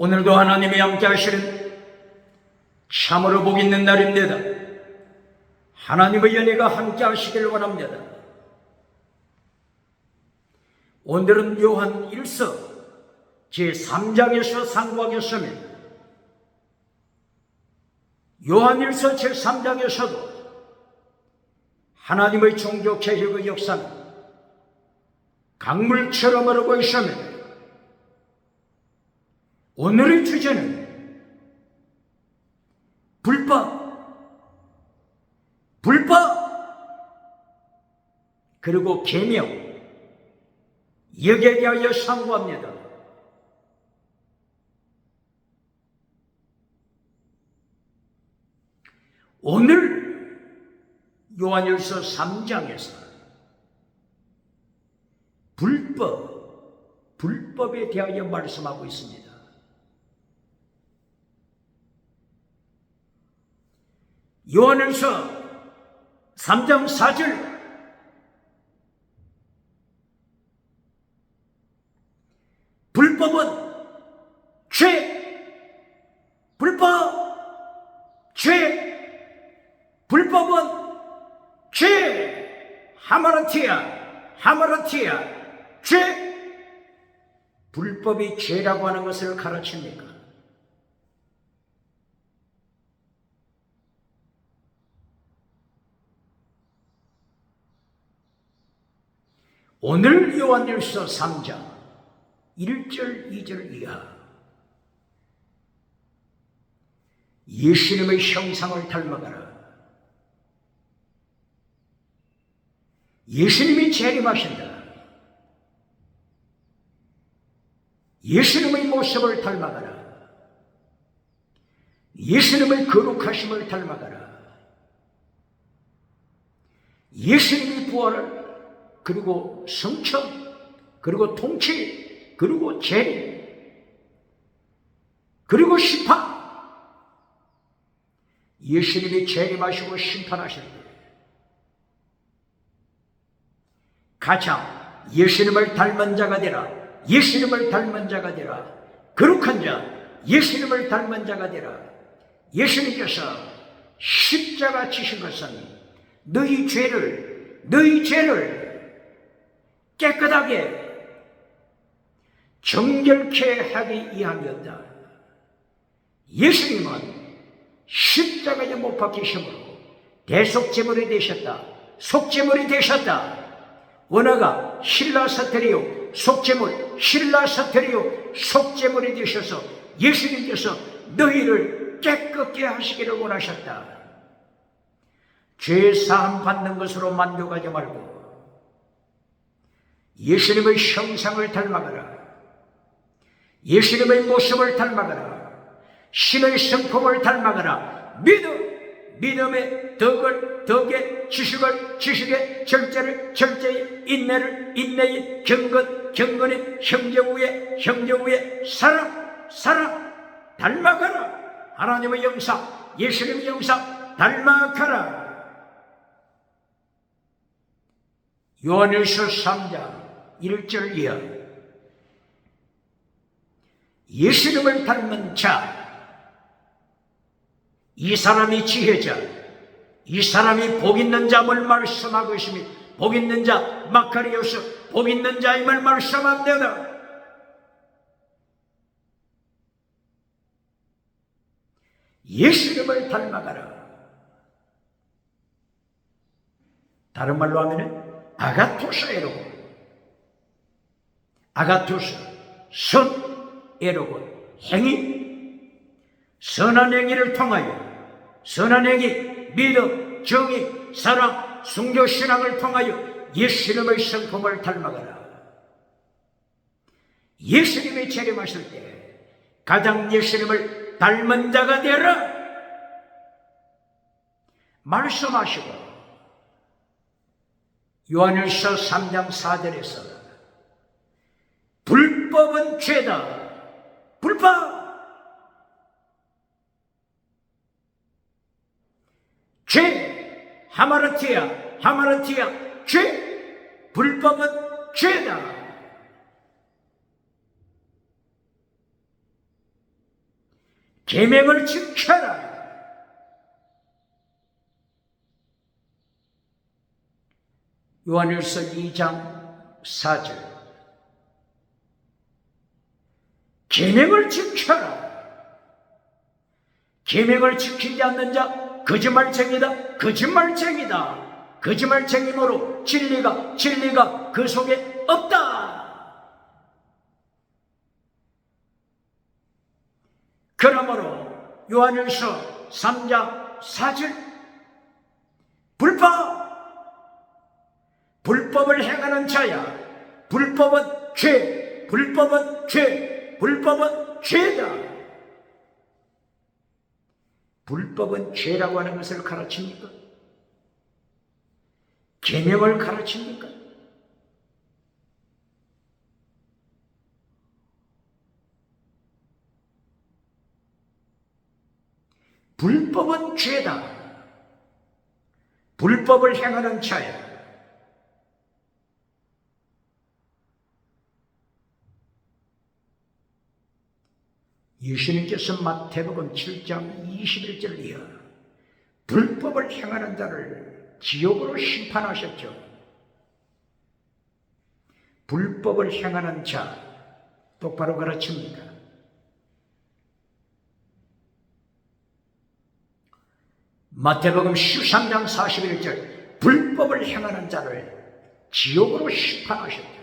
오늘도 하나님이 함께 하시는 참으로 복 있는 날입니다. 하나님의 연혜가 함께 하시길 원합니다. 오늘은 요한 1서 제3장에서 상고하겠습니다. 요한 1서 제3장에서도 하나님의 종교 개혁의 역사는 강물처럼 흐르고 있습니다. 오늘의 주제는 불법 그리고 계명, 여기에 대하여 상고합니다. 오늘 요한일서 3장에서 불법에 대하여 말씀하고 있습니다. 요한일서 3장 4절 불법은 불법은 죄, 하마르티아, 죄. 불법이 죄라고 하는 것을 가르칩니까? 오늘 요한일서 3장 1절, 2절 이하 예수님의 형상을 닮아가라. 예수님이 재림하신다. 예수님의 모습을 닮아가라. 예수님의 거룩하심을 닮아가라. 예수님의 부활을, 그리고 성천, 그리고 통치, 그리고 재림, 그리고 심판. 예수님이 재림하시고 심판하실 때 가장 예수님을 닮은 자가 되라. 예수님을 닮은 자가 되라. 거룩한 자, 예수님을 닮은 자가 되라. 예수님께서 십자가 지신 것은 너희 죄를 깨끗하게 정결케 하기 위함이었다. 예수님은 십자가에 못 박히심으로 대속제물이 되셨다. 속제물이 되셨다. 원어가 힐라사테리오, 속제물, 힐라사테리오, 속제물이 되셔서 예수님께서 너희를 깨끗게 하시기를 원하셨다. 죄 사함 받는 것으로 만족하지 말고 예수님의 형상을 닮아가라. 예수님의 모습을 닮아가라. 신의 성품을 닮아가라. 믿음의 덕에, 지식에, 절제를, 절제에, 인내에, 경건에, 형제우에, 사랑, 닮아가라. 하나님의 영상, 예수님의 영상, 닮아가라. 요한일서 3장 1절 이하 예수님을 닮은 자, 이 사람이 지혜자, 이 사람이 복 있는 자임을 말씀하고 있습니다. 복 있는 자, 마카리오스, 복 있는 자임을 말씀합니다. 예수님을 닮아가라. 다른 말로 하면 아가토스에로고, 선에로고, 행위, 선한 행위를 통하여, 선한 행위, 믿음, 정의, 사랑, 순교, 신앙을 통하여 예수님의 성품을 닮아가라. 예수님이 재림하실 때 가장 예수님을 닮은 자가 되라 말씀하시고, 요한일서 3장 4절에서 불법은 죄다. 불법, 죄, 하마르티아, 죄, 불법은 죄다. 계명을 지켜라. 요한일서 2장 4절. 계명을 지켜라. 계명을 지키지 않는 자 거짓말쟁이다. 거짓말쟁이다. 거짓말쟁이므로 진리가 그 속에 없다. 그러므로 요한일서 3장 4절 불법을 행하는 자야. 불법은 죄, 불법은 죄다. 불법은 죄라고 하는 것을 가르칩니까? 계명을 가르칩니까? 불법은 죄다. 불법을 행하는 자야. 예수님께서 마태복음 7장 21절 이하 불법을 행하는 자를 지옥으로 심판하셨죠. 불법을 행하는 자 똑바로 가르칩니다. 마태복음 13장 41절 불법을 행하는 자를 지옥으로 심판하셨죠.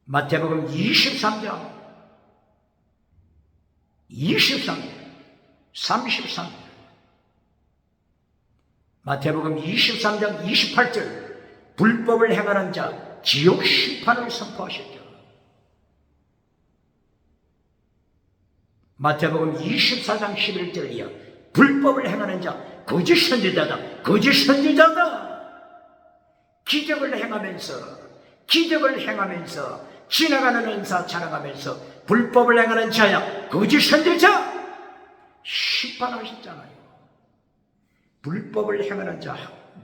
마태복음 23장 33절 마태복음 23장 28절 불법을 행하는 자 지옥 심판을 선포하셨죠. 마태복음 24장 11절 이하 불법을 행하는 자 거짓 선지자다. 기적을 행하면서 지나가는 은사 자랑하면서 불법을 행하는 자야 거짓 선지자 심판하셨잖아요. 불법을 행하는 자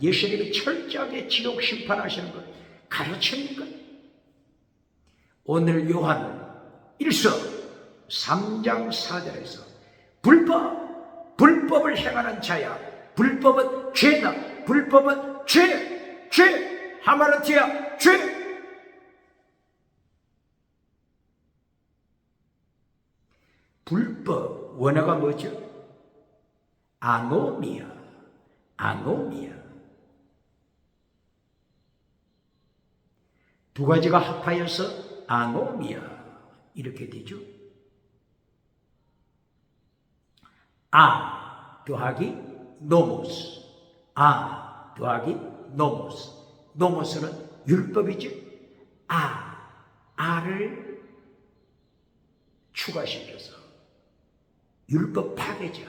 예수님이 철저하게 지옥 심판하시는 걸 가르칩니까? 오늘 요한 1서 3장 4절에서 불법을 행하는 자야 불법은 죄다. 불법은 죄 하마르티야 죄. 불법 원어가 뭐죠? 아노미아. 두 가지가 합하여서 아노미아 이렇게 되죠. 아 더하기 노모스. 노모스는 율법이죠. 아를 추가시켜서 율법 파괴자,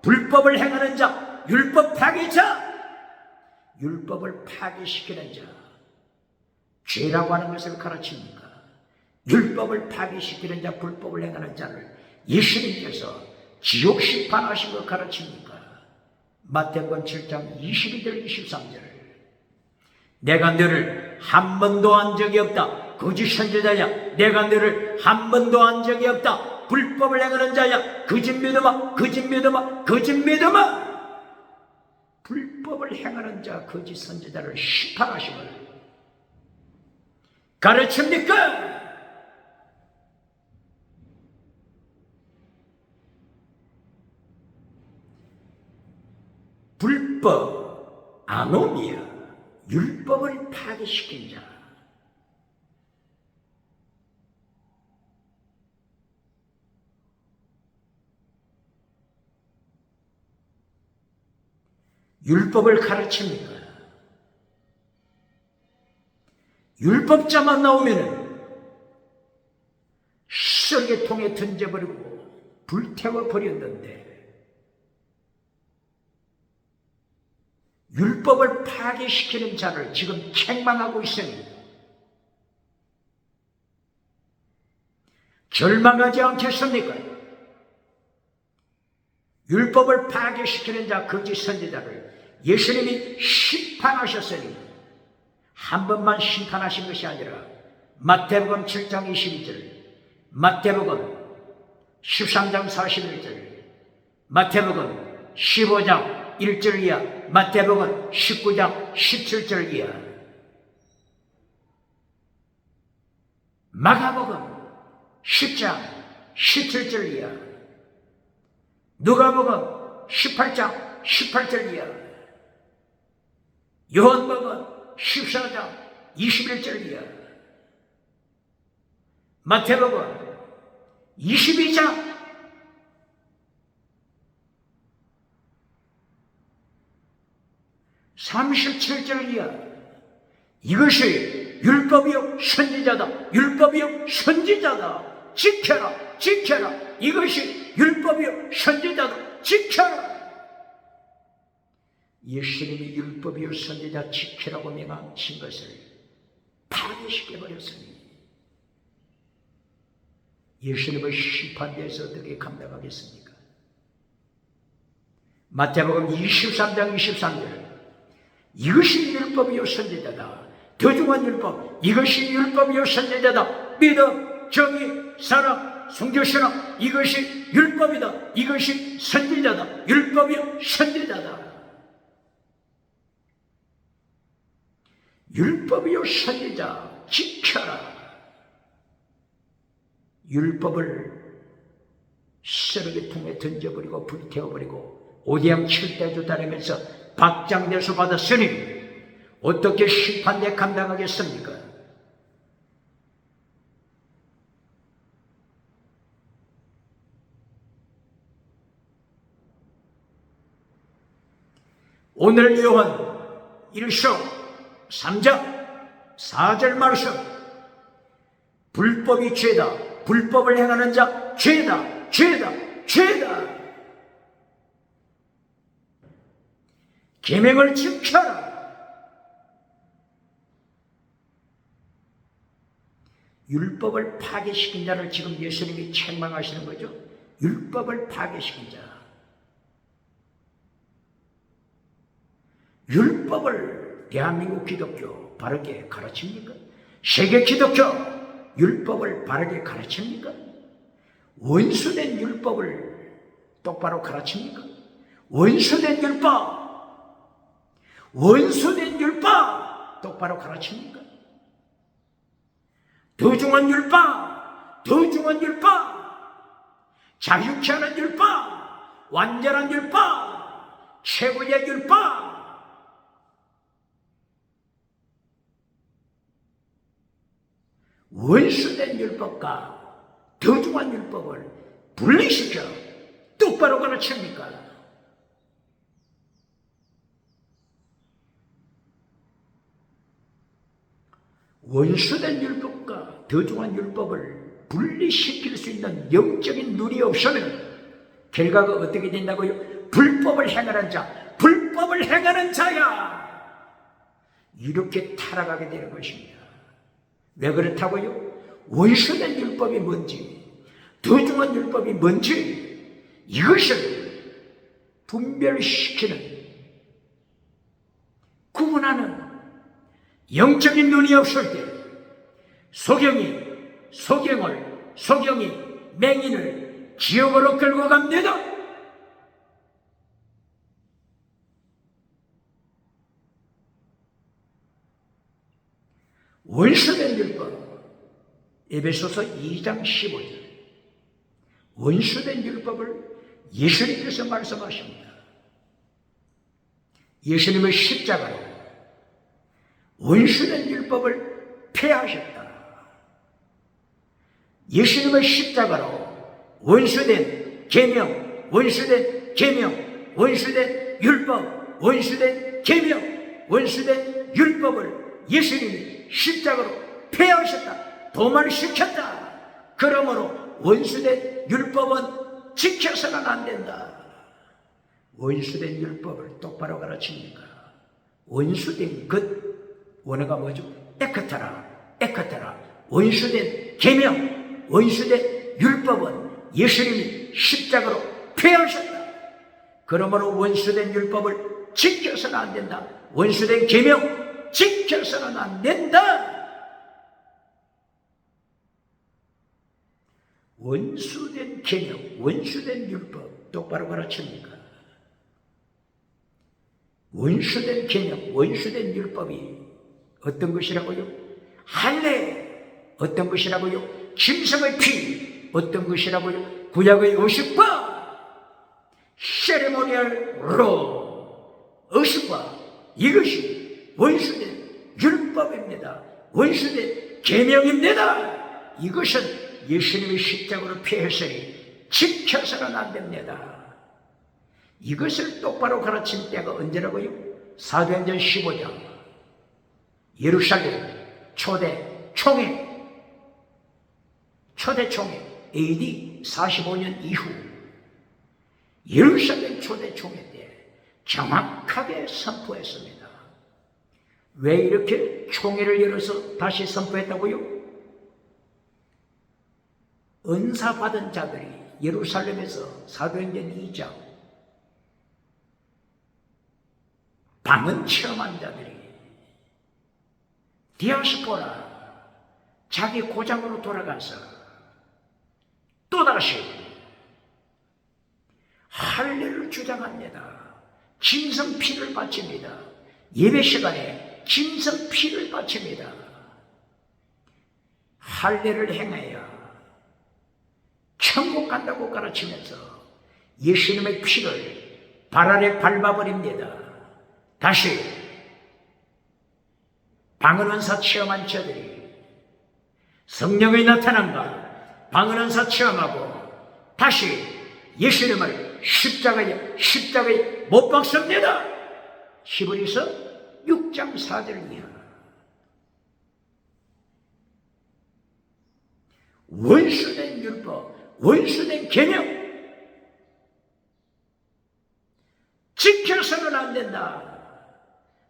불법을 행하는 자, 율법 파괴자, 율법을 파괴시키는 자, 죄라고 하는 것을 가르칩니까? 율법을 파괴시키는 자, 불법을 행하는 자를 예수님께서 지옥 심판하신 것 가르칩니까? 마태복음 7장 22절 23절 내가 너를 한 번도 한 적이 없다. 거짓 선지자야 내가 너를 한 번도 한 적이 없다. 불법을 행하는 자야 거짓 믿음아. 불법을 행하는 자 거짓 선지자를 심판하심을 가르칩니까? 불법 아노미아 율법을 파괴시킨 자 율법을 가르칩니까? 율법자만 나오면 쓰레기통에 던져버리고 불태워버렸는데 율법을 파괴시키는 자를 지금 책망하고 있습니다. 절망하지 않겠습니까? 율법을 파괴시키는 자 거짓 선지자를 예수님이 심판하셨으니 한 번만 심판하신 것이 아니라 마태복음 7장 22절, 마태복음 13장 41절, 마태복음 15장 1절 이하, 마태복음 19장 17절 이하, 마가복음 10장 17절 이하, 누가복음 18장 18절 이하, 요한복음 14장 21절 이하, 마태복음 22장 37절 이하. 이것이 율법이요 선지자다. 율법이요 선지자다. 지켜라, 지켜라. 이것이 율법이요 선지자다. 지켜라. 예수님이 율법이요 선지자 지키라고 명하신 것을 파괴시켜버렸으니 예수님의 심판대에서 어떻게 감당하겠습니까? 마태복음 23장 23절, 이것이 율법이요 선지자다. 더 중한 율법, 이것이 율법이요 선지자다. 믿음, 정의, 사랑, 순교신앙, 이것이 율법이다. 이것이 선지자다. 율법이요 선지자다. 율법이요 선지자 지켜라. 율법을 쓰레기통에 던져버리고 불태워버리고 오대양 칠대주 다니면서 박장대소 받았으니 어떻게 심판대 감당하겠습니까? 오늘 요한 1서 3장 4절 말씀, 불법이 죄다. 불법을 행하는 자 죄다. 죄다. 죄다. 계명을 지켜라. 율법을 파괴시킨 자를 지금 예수님이 책망하시는 거죠. 율법을 파괴시킨 자. 율법을 대한민국 기독교 바르게 가르칩니까? 세계 기독교 율법을 바르게 가르칩니까? 원수된 율법을 똑바로 가르칩니까? 원수된 율법, 원수된 율법 똑바로 가르칩니까? 더 중한 율법, 더 중한 율법, 자유케 하는 율법, 완전한 율법, 최고의 율법, 원수된 율법과 더 중한 율법을 분리시켜 똑바로 가르칩니까? 원수된 율법과 더 중한 율법을 분리시킬 수 있는 영적인 눈이 없으면 결과가 어떻게 된다고요? 불법을 행하는 자, 불법을 행하는 자야! 이렇게 타락하게 되는 것입니다. 왜 그렇다고요? 원수된 율법이 뭔지, 더 중한 율법이 뭔지, 이것을 분별시키는, 구분하는 영적인 눈이 없을 때 소경이 맹인을 지옥으로 끌고 갑니다. 원수된 율법, 에베소서 2장 15절. 원수된 율법을 예수님께서 말씀하십니다. 예수님의 십자가로 원수된 율법을 폐하셨다. 예수님의 십자가로 원수된 계명, 원수된 계명, 원수된 율법, 원수된 계명, 원수된 율법을 예수님이 십자가로 폐하셨다. 도말시켰다. 그러므로 원수된 율법은 지켜서는 안 된다. 원수된 율법을 똑바로 가르칩니까? 원수된 것, 원어가 뭐죠? 에카타라. 원수된 계명, 원수된 율법은 예수님이 십자가로 폐하셨다. 그러므로 원수된 율법을 지켜서는 안 된다. 원수된 계명 지켜서는 안 된다. 원수된 개념, 원수된 율법 똑바로 가르칩니까? 원수된 개념, 원수된 율법이 어떤 것이라고요? 할례 어떤 것이라고요? 짐승의 피 어떤 것이라고요? 구약의 의식과 세레모니얼로 의식과 이것이 원수된 율법입니다. 원수된 계명입니다. 이것은 예수님이 십자가로 피했으니 지켜서는 안 됩니다. 이것을 똑바로 가르친 때가 언제라고요? 사도행전 15장 예루살렘 초대 총회 AD 45년 이후 예루살렘 초대 총회 때 정확하게 선포했습니다. 왜 이렇게 총회를 열어서 다시 선포했다고요? 은사 받은 자들이 예루살렘에서 사도행전 2장 방언 체험한 자들이 디아스포라 자기 고장으로 돌아가서 또다시 할례를 주장합니다. 짐승 피를 바칩니다. 예배 시간에 짐승 피를 바칩니다. 할례를 행해야 천국 간다고 가르치면서 예수님의 피를 발 아래 밟아버립니다. 다시 방언은사 체험한 자들이 성령의 나타남과 방언은사 체험하고 다시 예수님을 십자가에 못 박습니다. 히브리서 6장 4절 이하. 원수된 율법, 원수된 개념 지켜서는 안 된다.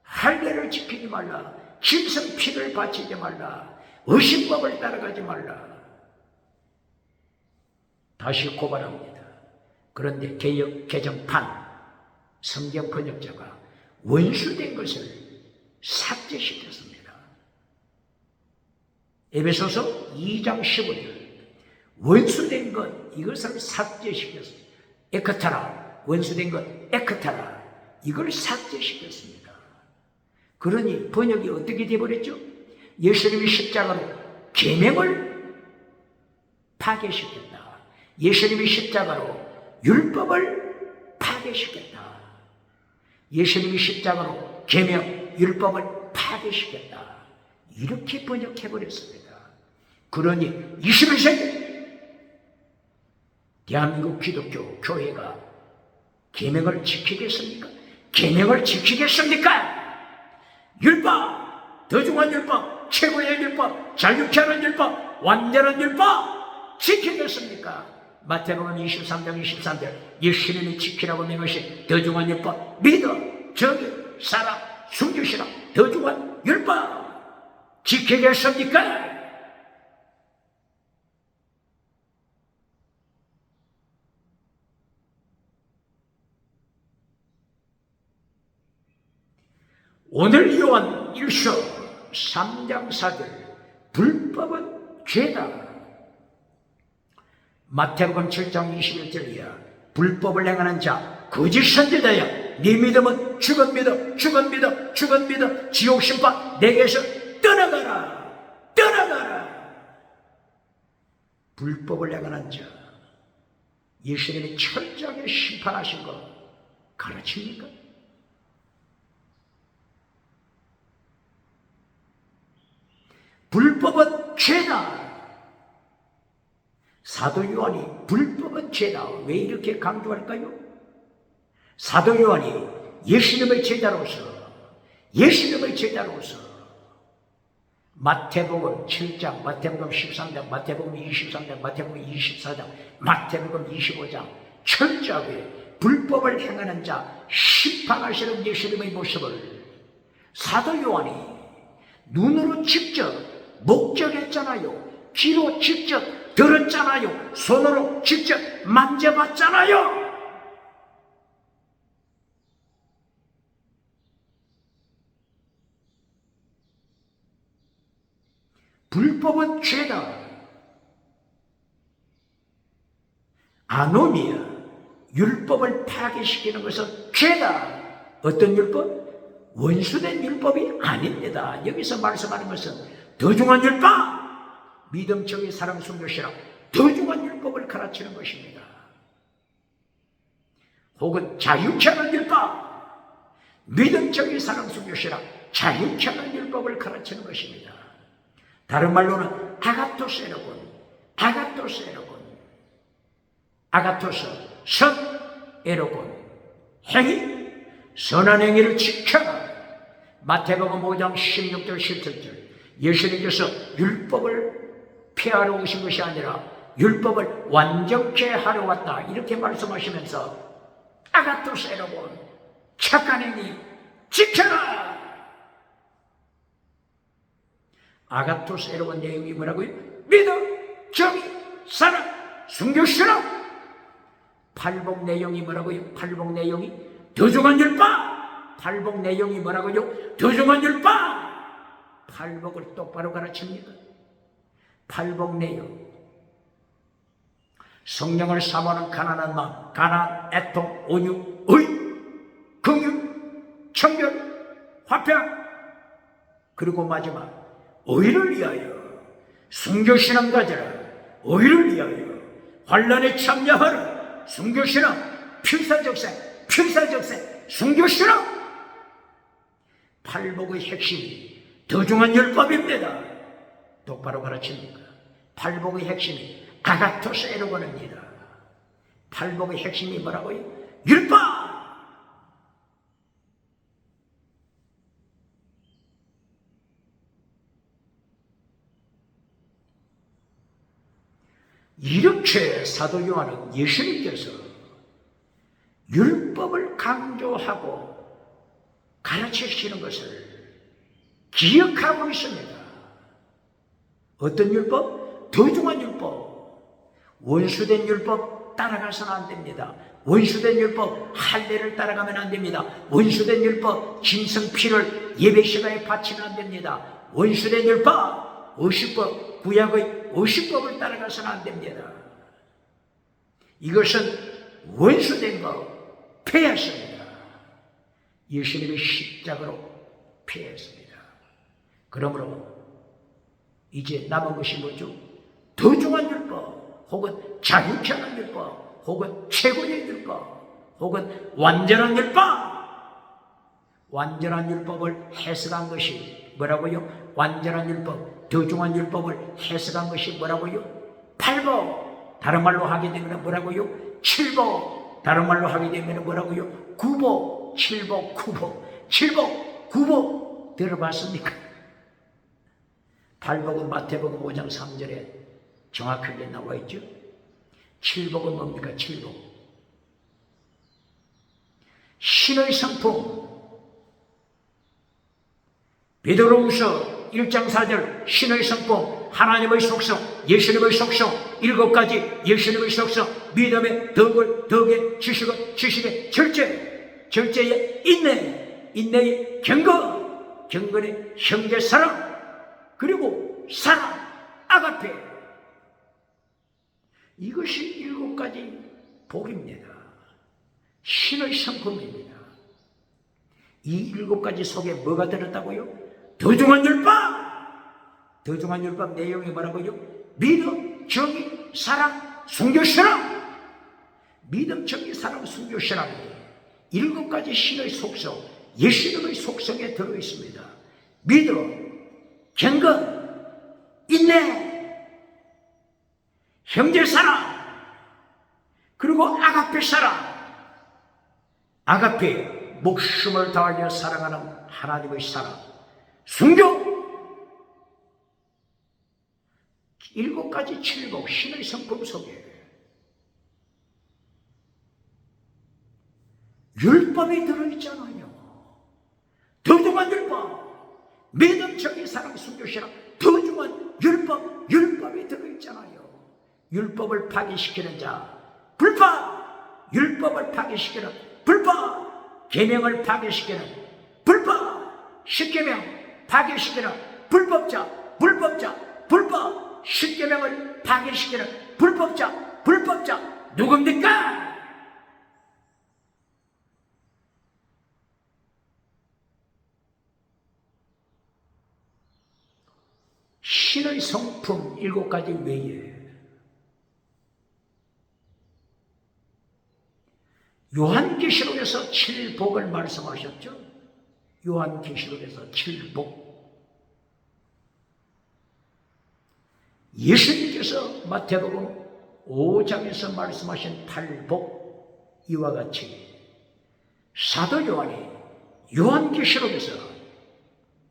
할례를 지키지 말라. 짐승 피를 바치지 말라. 의식법을 따라가지 말라. 다시 고발합니다. 그런데 개역 개정판 성경 번역자가 원수된 것을 삭제시켰습니다. 에베소서 2장 15절 원수된 것 이것을 삭제시켰습니다. 에크타라 원수된 것 에크타라 이걸 삭제시켰습니다. 그러니 번역이 어떻게 되어버렸죠? 예수님이 십자가로 계명을 파괴시켰다. 예수님이 십자가로 율법을 파괴시켰다. 예수님이 십자가로 계명 율법을 파괴시켰다. 이렇게 번역해버렸습니다. 그러니 21세기 대한민국 기독교 교회가 계명을 지키겠습니까? 계명을 지키겠습니까? 율법, 더중한 율법, 최고의 율법, 자유케 하는 율법, 완전한 율법 지키겠습니까? 마태복음 23장 23절 예수님이 지키라고 낸 것이 더중한 율법 믿어, 저기, 살아, 숨기시라 더중한 율법 지키겠습니까? 오늘 요한 1서 3장 4절 불법은 죄다. 마태복음 7장 21절이야. 불법을 행하는 자 거짓 선지자야. 네 믿음은 죽은 믿음, 죽은 믿음, 죽은 믿음, 지옥 심판 내게서 떠나가라, 떠나가라. 불법을 행하는 자 예수님이 철저하게 심판하신 거 가르칩니까? 불법은 죄다. 사도 요한이 불법은 죄다. 왜 이렇게 강조할까요? 사도 요한이 예수님의 제자로서 마태복음 7장, 마태복음 13장, 마태복음 23장, 마태복음 24장, 마태복음 25장 철저하게 불법을 행하는 자 심판하시는 예수님의 모습을 사도 요한이 눈으로 직접 목격했잖아요. 귀로 직접 들었잖아요. 손으로 직접 만져봤잖아요. 불법은 죄다. 아노미아, 율법을 파괴시키는 것은 죄다. 어떤 율법? 원수된 율법이 아닙니다. 여기서 말씀하는 것은 더 중한 율법, 믿음적인 사랑 순교시라 더 중한 율법을 가르치는 것입니다. 혹은 자유케 하는 율법, 믿음적인 사랑 순교시라 자유케 하는 율법을 가르치는 것입니다. 다른 말로는 아가토스 에로군, 아가토스 에로군, 아가토스 선 에로군, 행위, 선한 행위를 지켜라. 마태복음 5장 16절 17절, 예수님께서 율법을 폐하러 오신 것이 아니라 율법을 완전케 하러 왔다, 이렇게 말씀하시면서 아가토스 에로군, 착한 행위 지켜라. 아가토스 에로군 내용이 뭐라고요? 믿음, 정의, 사랑, 순교시라. 팔복 내용이 뭐라고요? 팔복 내용이 더 중한 율법. 팔복 내용이 뭐라고요? 더 중한 율법. 팔복을 똑바로 가르칩니다. 팔복 내용, 성령을 사모하는 가난한 마음, 가난, 애통, 온유, 의, 긍휼, 청결, 화평, 그리고 마지막 의를 위하여 순교신앙 가져라. 의를 위하여 환난에 참여하라. 순교신앙, 필사적생, 필사적생, 순교신앙. 팔복의 핵심이 더 중한 율법입니다. 똑바로 가르칩니까? 팔복의 핵심이 아가토스 에로곤입니다. 팔복의 핵심이 뭐라고요? 율법! 이렇게 사도 요한은 예수님께서 율법을 강조하고 가르치시는 것을 기억하고 있습니다. 어떤 율법? 더 중한 율법. 원수된 율법 따라가서는 안 됩니다. 원수된 율법 할례를 따라가면 안 됩니다. 원수된 율법 짐승 피를 예배 시간에 바치면 안 됩니다. 원수된 율법 의식법, 구약의 의식법을 따라가서는 안 됩니다. 이것은 원수된 것 폐했습니다. 예수님의 십자가로 폐했습니다. 그러므로 이제 남은 것이 뭐죠? 더 중한 율법, 혹은 자유케 하는 율법, 혹은 최고의 율법, 혹은 완전한 율법. 완전한 율법을 해석한 것이 뭐라고요? 완전한 율법, 더 중한 율법을 해석한 것이 뭐라고요? 팔복. 다른 말로 하게 되면 뭐라고요? 칠복. 다른 말로 하게 되면 뭐라고요? 구복. 칠복, 구복. 칠복, 구복. 들어봤습니까? 팔복은 마태복음 5장 3절에 정확하게 나와 있죠. 칠복은 뭡니까? 칠복. 신의 성품. 베드로후서 1장 4절 신의 성품, 하나님의 속성, 예수님의 속성, 7가지 예수님의 속성, 믿음의 덕의 지식의 절제, 절제의 인내, 인내의 경건, 경건의 형제 사랑, 그리고 사랑, 아가페. 이것이 7가지 복입니다. 신의 성품입니다. 이 7가지 속에 뭐가 들었다고요? 더 중한 율법! 더 중한 율법 내용이 뭐라고요? 믿음, 정의, 사랑, 순교신앙. 믿음, 정의, 사랑, 순교신앙. 7가지 신의 속성, 예수님의 속성에 들어있습니다. 믿음, 경건, 인내, 형제사랑, 그리고 아가페 사랑. 아가페, 목숨을 다하여 사랑하는 하나님의 사랑. 순교. 7가지 칠복, 신의 성품 속에 율법이 들어있잖아요. 더 중한 율법, 믿음, 정의, 사랑, 순교신앙, 더 중한 율법이 들어있잖아요. 율법을 파괴시키는 자 불법, 율법을 파괴시키는 불법, 계명을 파괴시키는 불법, 십계명 파괴시키는 불법자, 불법, 십계명을 파괴시키는 불법자 누굽니까? 신의 성품 7가지 외에 요한계시록에서 7복을 말씀하셨죠. 요한계시록에서 7복. 예수님께서 마태복음 5장에서 말씀하신 8복, 이와 같이 사도 요한이 요한계시록에서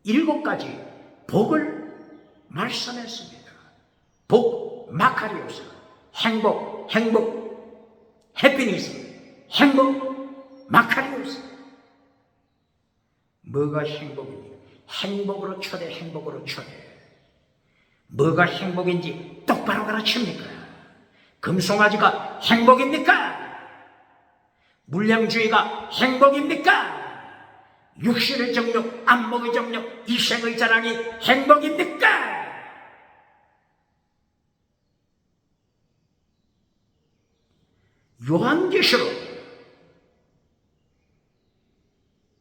7가지 복을 말씀했습니다. 복, 마카리오스, 행복, 해피니스, 행복, 마카리오스. 뭐가 행복입니까? 행복으로 초대, 행복으로 초대. 뭐가 행복인지 똑바로 가르칩니까? 금송아지가 행복입니까? 물량주의가 행복입니까? 육신의 정욕, 안목의 정욕, 이생의 자랑이 행복입니까? 요한계시록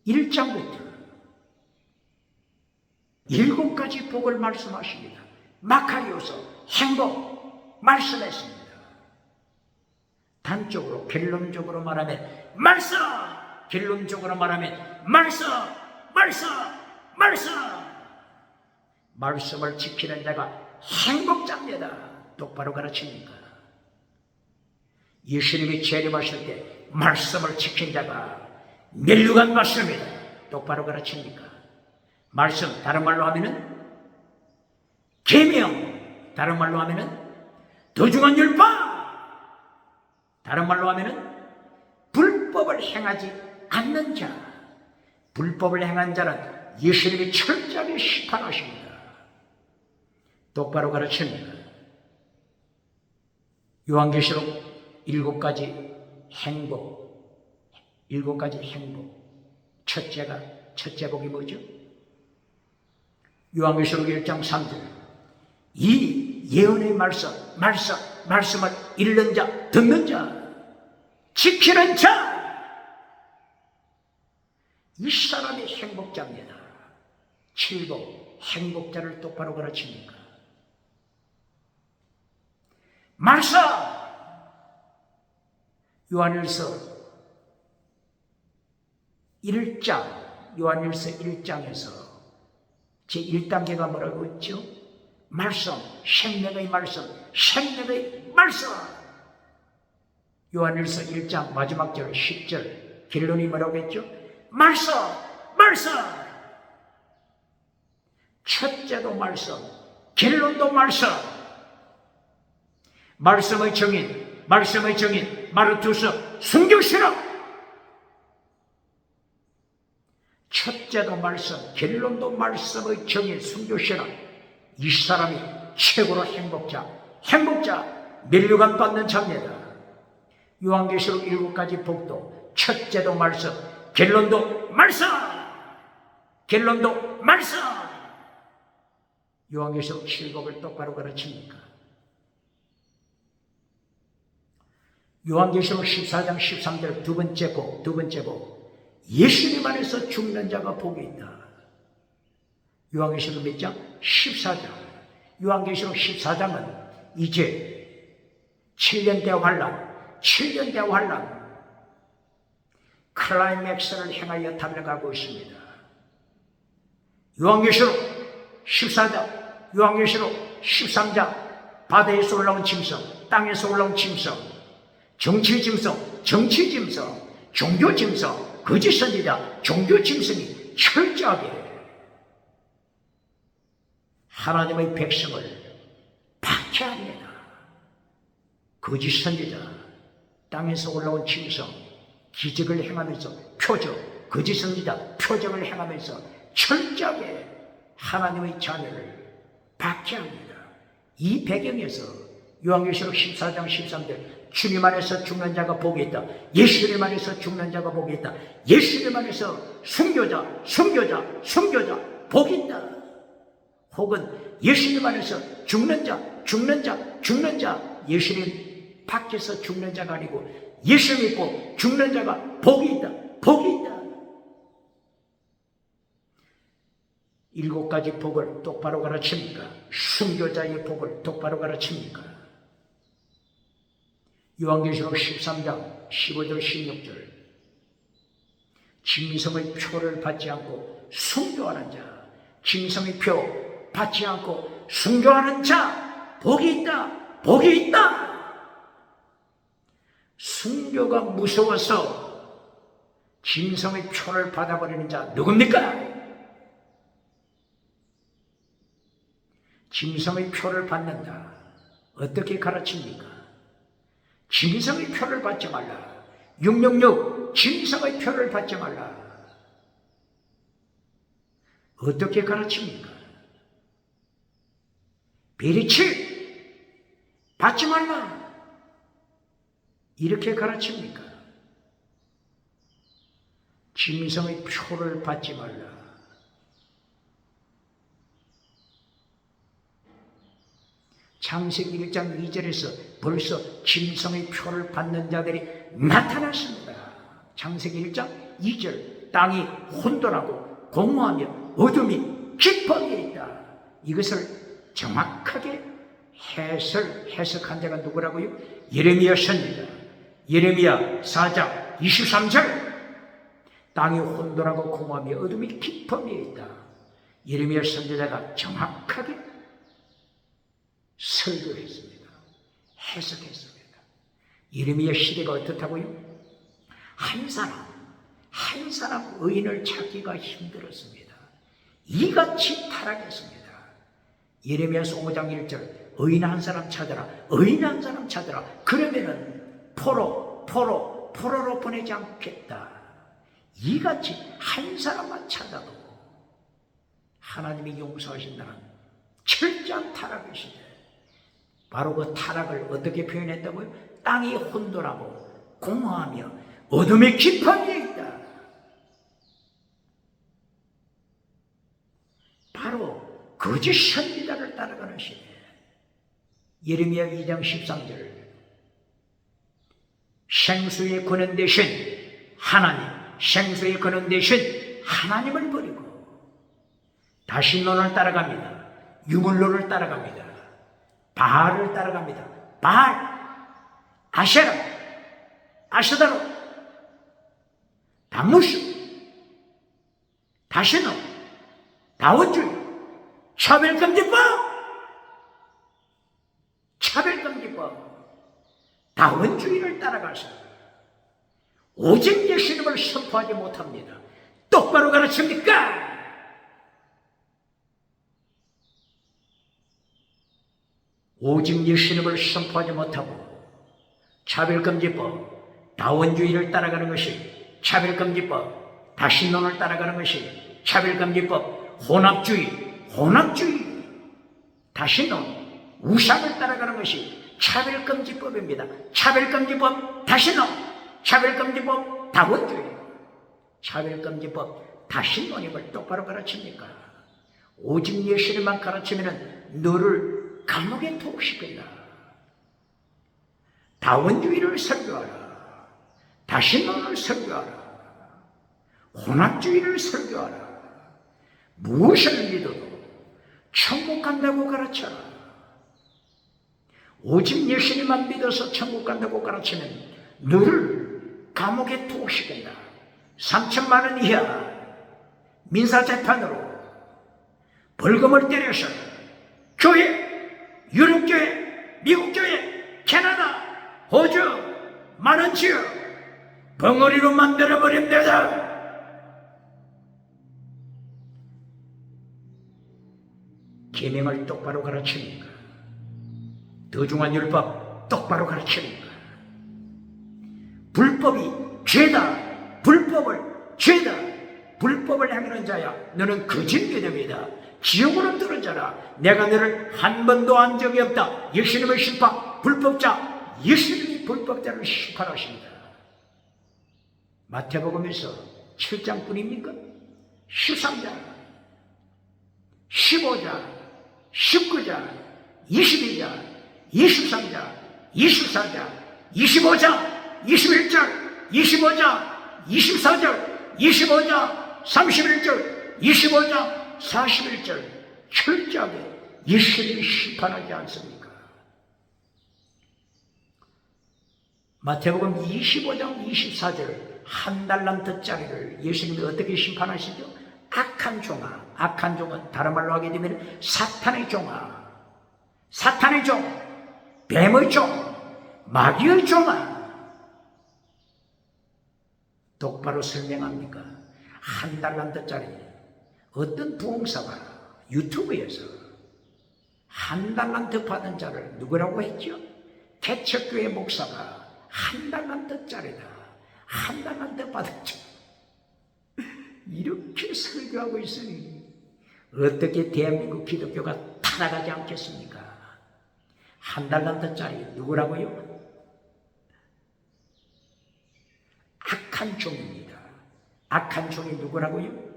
1장부터 7가지 복을 말씀하십니다. 마카리오스, 행복 말씀했습니다. 단적으로, 결론적으로 말하면 말씀, 결론적으로 말하면 말씀을 지키는 자가 행복자입니다. 똑바로 가르칩니까? 예수님이 재림하실 때 말씀을 지킨 자가 멸류관 받습니다. 똑바로 가르칩니까? 말씀, 다른 말로 하면은 계명, 다른 말로 하면은 도중한 율법, 다른 말로 하면은 불법을 행하지 않는 자. 불법을 행한 자는 예수님이 철저하게 심판하십니다. 똑바로 가르칩니다. 요한계시록 7가지 행복, 7가지 행복. 첫째 복이 뭐죠? 요한계시록 1장 3절. 이 예언의 말씀을 읽는 자, 듣는 자, 지키는 자, 이 사람이 행복자입니다. 7복, 행복자를 똑바로 가르칩니까? 말씀, 요한일서 1장에서 제1단계가 뭐라고 했죠? 말씀, 생명의 말씀. 요한일서 1장 마지막 절 10절 결론이 뭐라고 했죠? 말씀. 첫째도 말씀, 결론도 말씀. 말씀의 정인, 마르투스 순교시록. 첫째도 말씀, 결론도 말씀의 정인, 순교시록. 이 사람이 최고로 행복자, 멸류관 받는 자입니다. 요한계시록 7가지 복도, 첫째도 말씀, 결론도 말씀. 요한계시록 7복을 똑바로 가르칩니까? 요한계시록 14장 13절 두 번째 복. 예수님 안에서 죽는 자가 복이 있다. 요한계시록 몇 장? 14장. 요한계시록 14장은 이제 7년대 환란 클라이맥스를 향하여 달려가고 있습니다. 요한계시록 14장, 요한계시록 13장, 바다에서 올라온 짐승, 땅에서 올라온 짐승, 정치 짐승, 종교 짐승, 거짓 선지자, 종교 짐승이 철저하게 하나님의 백성을 박해합니다. 거짓 선지자, 땅에서 올라온 짐승, 기적을 행하면서 거짓 선지자, 표적을 행하면서 철저하게 하나님의 자녀를 박해합니다. 이 배경에서 요한계시록 14장 13절 주님 안에서 죽는 자가 복이 있다. 예수님 안에서 죽는 자가 복이 있다. 예수님 안에서 순교자 복이 있다. 혹은 예수님 안에서 죽는 자, 죽는 자, 죽는 자. 예수님 밖에서 죽는 자가 아니고 예수 믿고 죽는 자가 복이 있다, 복이 있다. 7가지 복을 똑바로 가르칩니까? 순교자의 복을 똑바로 가르칩니까? 요한계시록 13장 15절 16절 짐승의 표를 받지 않고 순교하는 자, 짐승의 표 받지 않고 순교하는 자 복이 있다, 복이 있다. 순교가 무서워서 짐승의 표를 받아버리는 자 누굽니까? 짐승의 표를 받는다. 어떻게 가르칩니까? 짐승의 표를 받지 말라. 666 짐승의 표를 받지 말라. 어떻게 가르칩니까? 비리치 받지 말라. 이렇게 가르칩니까? 짐승의 표를 받지 말라. 창세기 1장 2절에서 벌써 짐승의 표를 받는 자들이 나타났습니다. 창세기 1장 2절 땅이 혼돈하고 공허하며 어둠이 깊어져 있다. 이것을 정확하게 해석한 자가 누구라고요? 예레미야 선지자. 예레미야 4장 23절 땅이 혼돈하고 공허하며 어둠이 깊어져 있다. 예레미야 선지자가 정확하게 설교했습니다. 해석했습니다. 예레미야 시대가 어떻다고요? 한 사람 의인을 찾기가 힘들었습니다. 이같이 타락했습니다. 예레미야서 5장 1절 의인 한 사람 찾아라, 의인 한 사람 찾아라. 그러면은 포로로 보내지 않겠다. 이같이 한 사람만 찾아도 하나님이 용서하신다는 철저한 타락의 시대. 바로 그 타락을 어떻게 표현했다고요? 땅이 혼돈하고 공허하며 어둠이 깊어져 있다. 바로 거짓 선지자를 따라가는 시대. 예레미야 2장 13절 생수의 근원 대신 하나님, 생수의 근원 대신 하나님을 버리고 다신론을 따라갑니다. 유물론을 따라갑니다. 바알을 따라갑니다. 바알, 아세라, 아스다로, 다무스, 다시노, 다원주의, 차별금지법, 다원주의를 따라가서 오직 예수님을 선포하지 못합니다. 똑바로 가르칩니까? 오직 예수님을 선포하지 못하고 차별금지법, 다원주의를 따라가는 것이 차별금지법, 다신론을 따라가는 것이 차별금지법, 혼합주의, 다신론, 우상을 따라가는 것이 차별금지법입니다. 차별금지법, 다신론, 차별금지법, 다원주의, 차별금지법, 다신론임을 똑바로 가르칩니까? 오직 예수님만 가르치면 너를 감옥에 투옥시킨다. 다원주의를 설교하라. 다신론을 설교하라. 혼합주의를 설교하라. 무엇을 믿어도 천국 간다고 가르쳐라. 오직 예수님만 믿어서 천국 간다고 가르치면 너를 감옥에 투옥시킨다. 3천만 원 이하 민사재판으로 벌금을 때려서 교회, 유럽교회, 미국교회, 캐나다, 호주, 만원치유 벙어리로 만들어버립니다. 계명을 똑바로 가르칩니까? 더중한 율법 똑바로 가르칩니까? 불법이 죄다. 불법을 행하는 자야, 너는 거짓 믿음이다. 지옥으로 떨어져라. 내가 너를 한 번도 한 적이 없다. 예수님의 심판, 불법자, 예수님이 불법자를 심판하십니다. 마태복음에서 7장뿐입니까? 13장, 15장, 19장, 22장, 23장, 24장, 25장, 21절, 25장, 24절, 25장, 31절, 25장, 41절 철저하게 예수님이 심판하지 않습니까? 마태복음 25장 24절 한 달란트짜리를 예수님이 어떻게 심판하시죠? 악한 종아, 악한 종은 다른 말로 하게 되면 사탄의 종아, 사탄의 종, 뱀의 종, 마귀의 종아. 똑바로 설명합니까? 한 달란트짜리 어떤 부흥사가 유튜브에서 한 달란트 받은 자를 누구라고 했죠? 개척교회 목사가 한 달란트짜리다, 한 달란트 받은 자, 이렇게 설교하고 있으니 어떻게 대한민국 기독교가 타락하지 않겠습니까? 한 달란트짜리 누구라고요? 악한 종입니다. 악한 종이 누구라고요?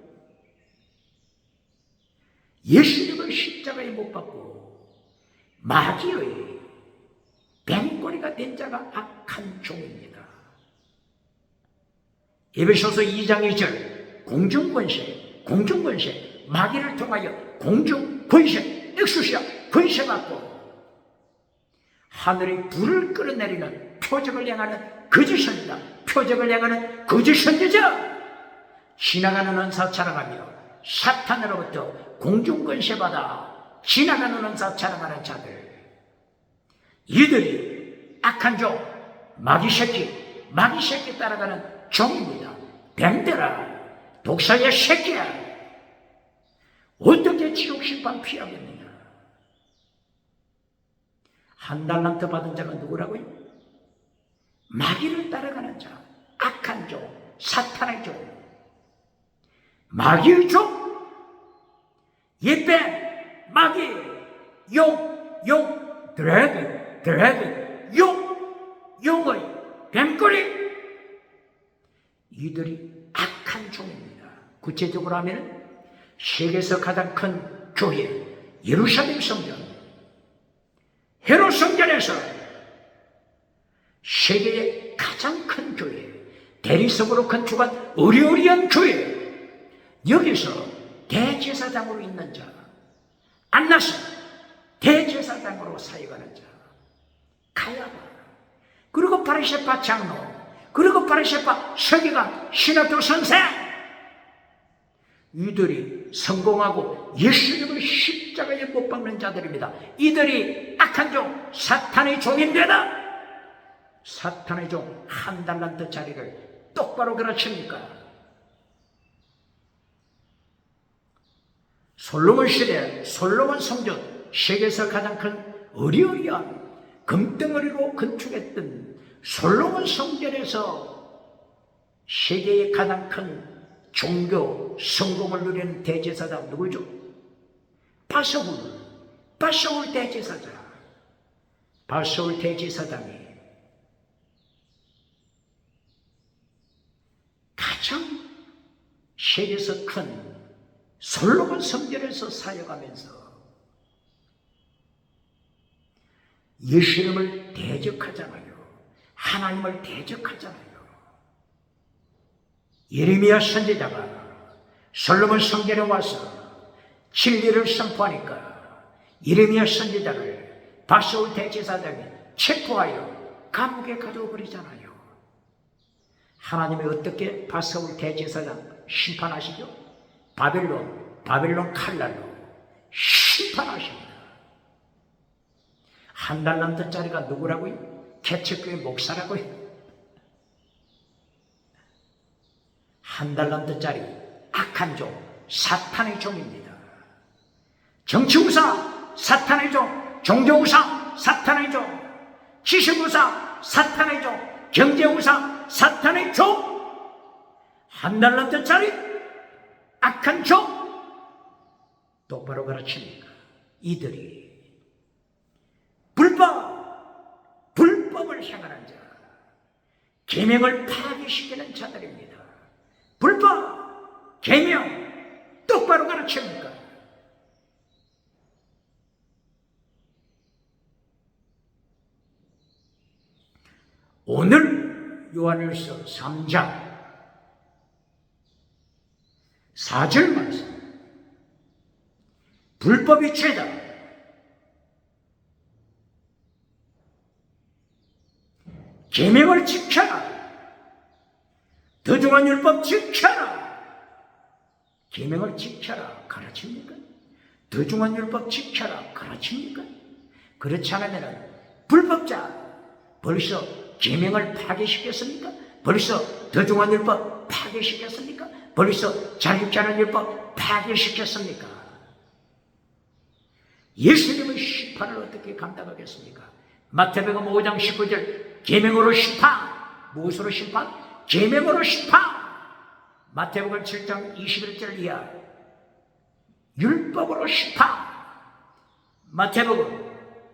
예수님을 십자가에 못 박고 마귀의 뱀꼬리가 된 자가 악한 종입니다. 에베소서 2장 2절 공중권세 마귀를 통하여 공중권세 엑수시아 권세받고 하늘의 불을 끌어내리는 표적을 행하는 거짓 선지자, 표적을 행하는 거짓 선지자, 지나가는 은사 자랑하며 사탄으로부터 공중권세 받아 지나가는 은사 자랑하는 자들, 이들이 악한 종, 마귀 새끼 따라가는 종입니다. 뱀들아, 독사의 새끼야, 어떻게 지옥 심판 피하겠느냐? 한 달란트 받은 자가 누구라고요? 마귀를 따라가는 자, 악한 종, 사탄의 종, 마귀의 종, 옛뱀, 마귀, 용, 드래곤, 용의 뱀꼬리, 이들이 악한 종입니다. 구체적으로 하면 세계에서 가장 큰 교회 예루살렘 성전, 헤롯 성전에서 세계의 가장 큰 교회, 대리석으로 건축한 어리어리한 교회, 여기서 대제사장으로 있는 자, 안나스 대제사장으로 사역하는 자, 가야바, 그리고 바리새파 장로, 그리고 바리새파 서기관, 시나토 선생, 이들이 성공하고 예수님을 십자가에 못 박는 자들입니다. 이들이 악한 종, 사탄의 종인데다 사탄의 종 한 달란트 자리를 똑바로 그라칩니까? 솔로몬 시대, 솔로몬 성전, 세계에서 가장 큰 어리어리한 금덩어리로 건축했던 솔로몬 성전에서 세계의 가장 큰 종교 성공을 누리는 대제사장 누구죠? 바사울 대제사장. 바사울 대제사장이 가장 세계에서 큰 솔로몬 성전에서 사역하면서 예수님을 대적하잖아요. 하나님을 대적하잖아요. 예레미야 선지자가 솔로몬 성전에 와서 진리를 선포하니까 예레미야 선지자를 바사울 대제사장이 체포하여 감옥에 가둬버리잖아요. 하나님이 어떻게 바사울 대제사장 심판하시죠? 바벨론 칼날로 심판하십니다. 한 달란트짜리가 누구라고요? 개척교회 목사라고요? 한 달란트짜리 악한 종, 사탄의 종입니다. 정치우사, 사탄의 종, 종교우사, 사탄의 종, 지식우사, 사탄의 종, 경제우사, 사탄의 종, 한 달란트짜리 악한 종, 똑바로 가르칩니까? 이들이 불법을 행하는 자, 계명을 파괴시키는 자들입니다. 불법, 계명 똑바로 가르칩니까? 오늘 요한일서 3장 4절 말씀. 불법이 죄다. 계명을 지켜라. 더 중한 율법 지켜라. 계명을 지켜라. 가르칩니까? 더 중한 율법 지켜라. 가르칩니까? 그렇지 않으면 불법자 벌써 계명을 파괴시켰습니까? 벌써 더 중한 율법 파괴시켰습니까? 벌써 자유케 하는 율법 파괴시켰습니까? 예수님의 심판을 어떻게 감당하겠습니까? 마태복음 5장 19절 계명으로 심판. 무엇으로 심판? 계명으로 심판. 마태복음 7장 21절 이하 율법으로 심판. 마태복음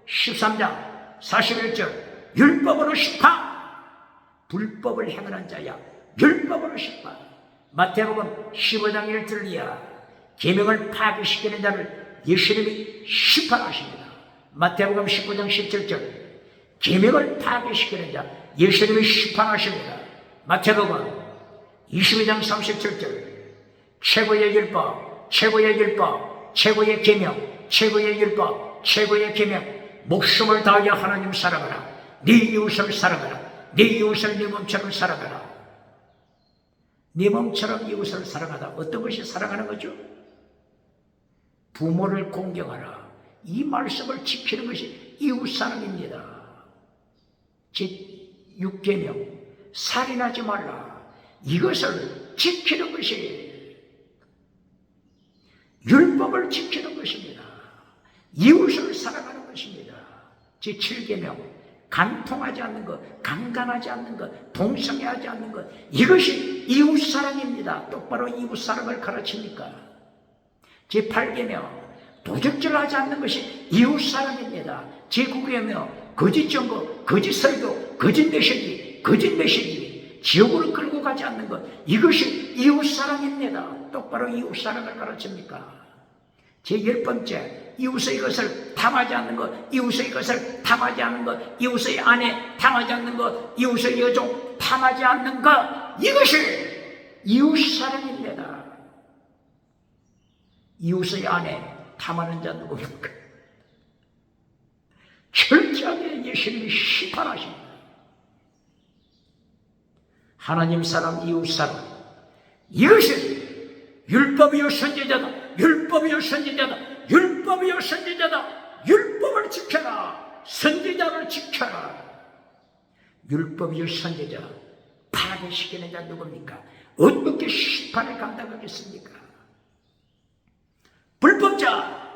13장 41절 율법으로 심판. 불법을 행하는 자야 율법으로 심판. 마태복음 15장 1절 이하 계명을 파괴시키는 자를 예수님이 심판하십니다. 마태복음 19장 17절 계명을 파괴시키는 자 예수님이 심판하십니다. 마태복음 22장 37절 최고의 율법, 최고의 율법, 최고의 계명, 최고의 율법, 최고의 계명. 목숨을 다하여 하나님 사랑하라. 네 이웃을 사랑하라. 네 이웃을 네 몸처럼 사랑하라. 네 몸처럼 이웃을 사랑하다. 어떤 것이 사랑하는 거죠? 부모를 공경하라. 이 말씀을 지키는 것이 이웃사랑입니다. 제6계명 살인하지 말라. 이것을 지키는 것이 율법을 지키는 것입니다. 이웃을 사랑하는 것입니다. 제7계명 간통하지 않는 것, 강간하지 않는 것, 동성애하지 않는 것. 이것이 이웃사랑입니다. 똑바로 이웃사랑을 가르칩니까? 제8계명 도적질하지 않는 것이 이웃사랑입니다. 제9계명 거짓 정보, 거짓 설교, 거짓 메시지 지옥으로 끌고 가지 않는 것. 이것이 이웃사랑입니다. 똑바로 이웃사랑을 가르칩니까? 제10번째 이웃의 것을 탐하지 않는 것, 이웃의 것을 탐하지 않는 것, 이웃의 아내 탐하지 않는 것, 이웃의 여종 탐하지 않는 것. 이것이 이웃사랑입니다. 이웃의 아내 탐하는 자 누굽니까? 철저하게 예수님이 심판하십니다. 하나님 사랑, 이웃 사랑. 이것이 율법이요 선지자다. 율법이요 선지자다. 율법이요 선지자다. 율법을 지켜라. 선지자를 지켜라. 율법이요 선지자 파괴시키는 자 누굽니까? 어떻게 심판을 감당하겠습니까? 불법자,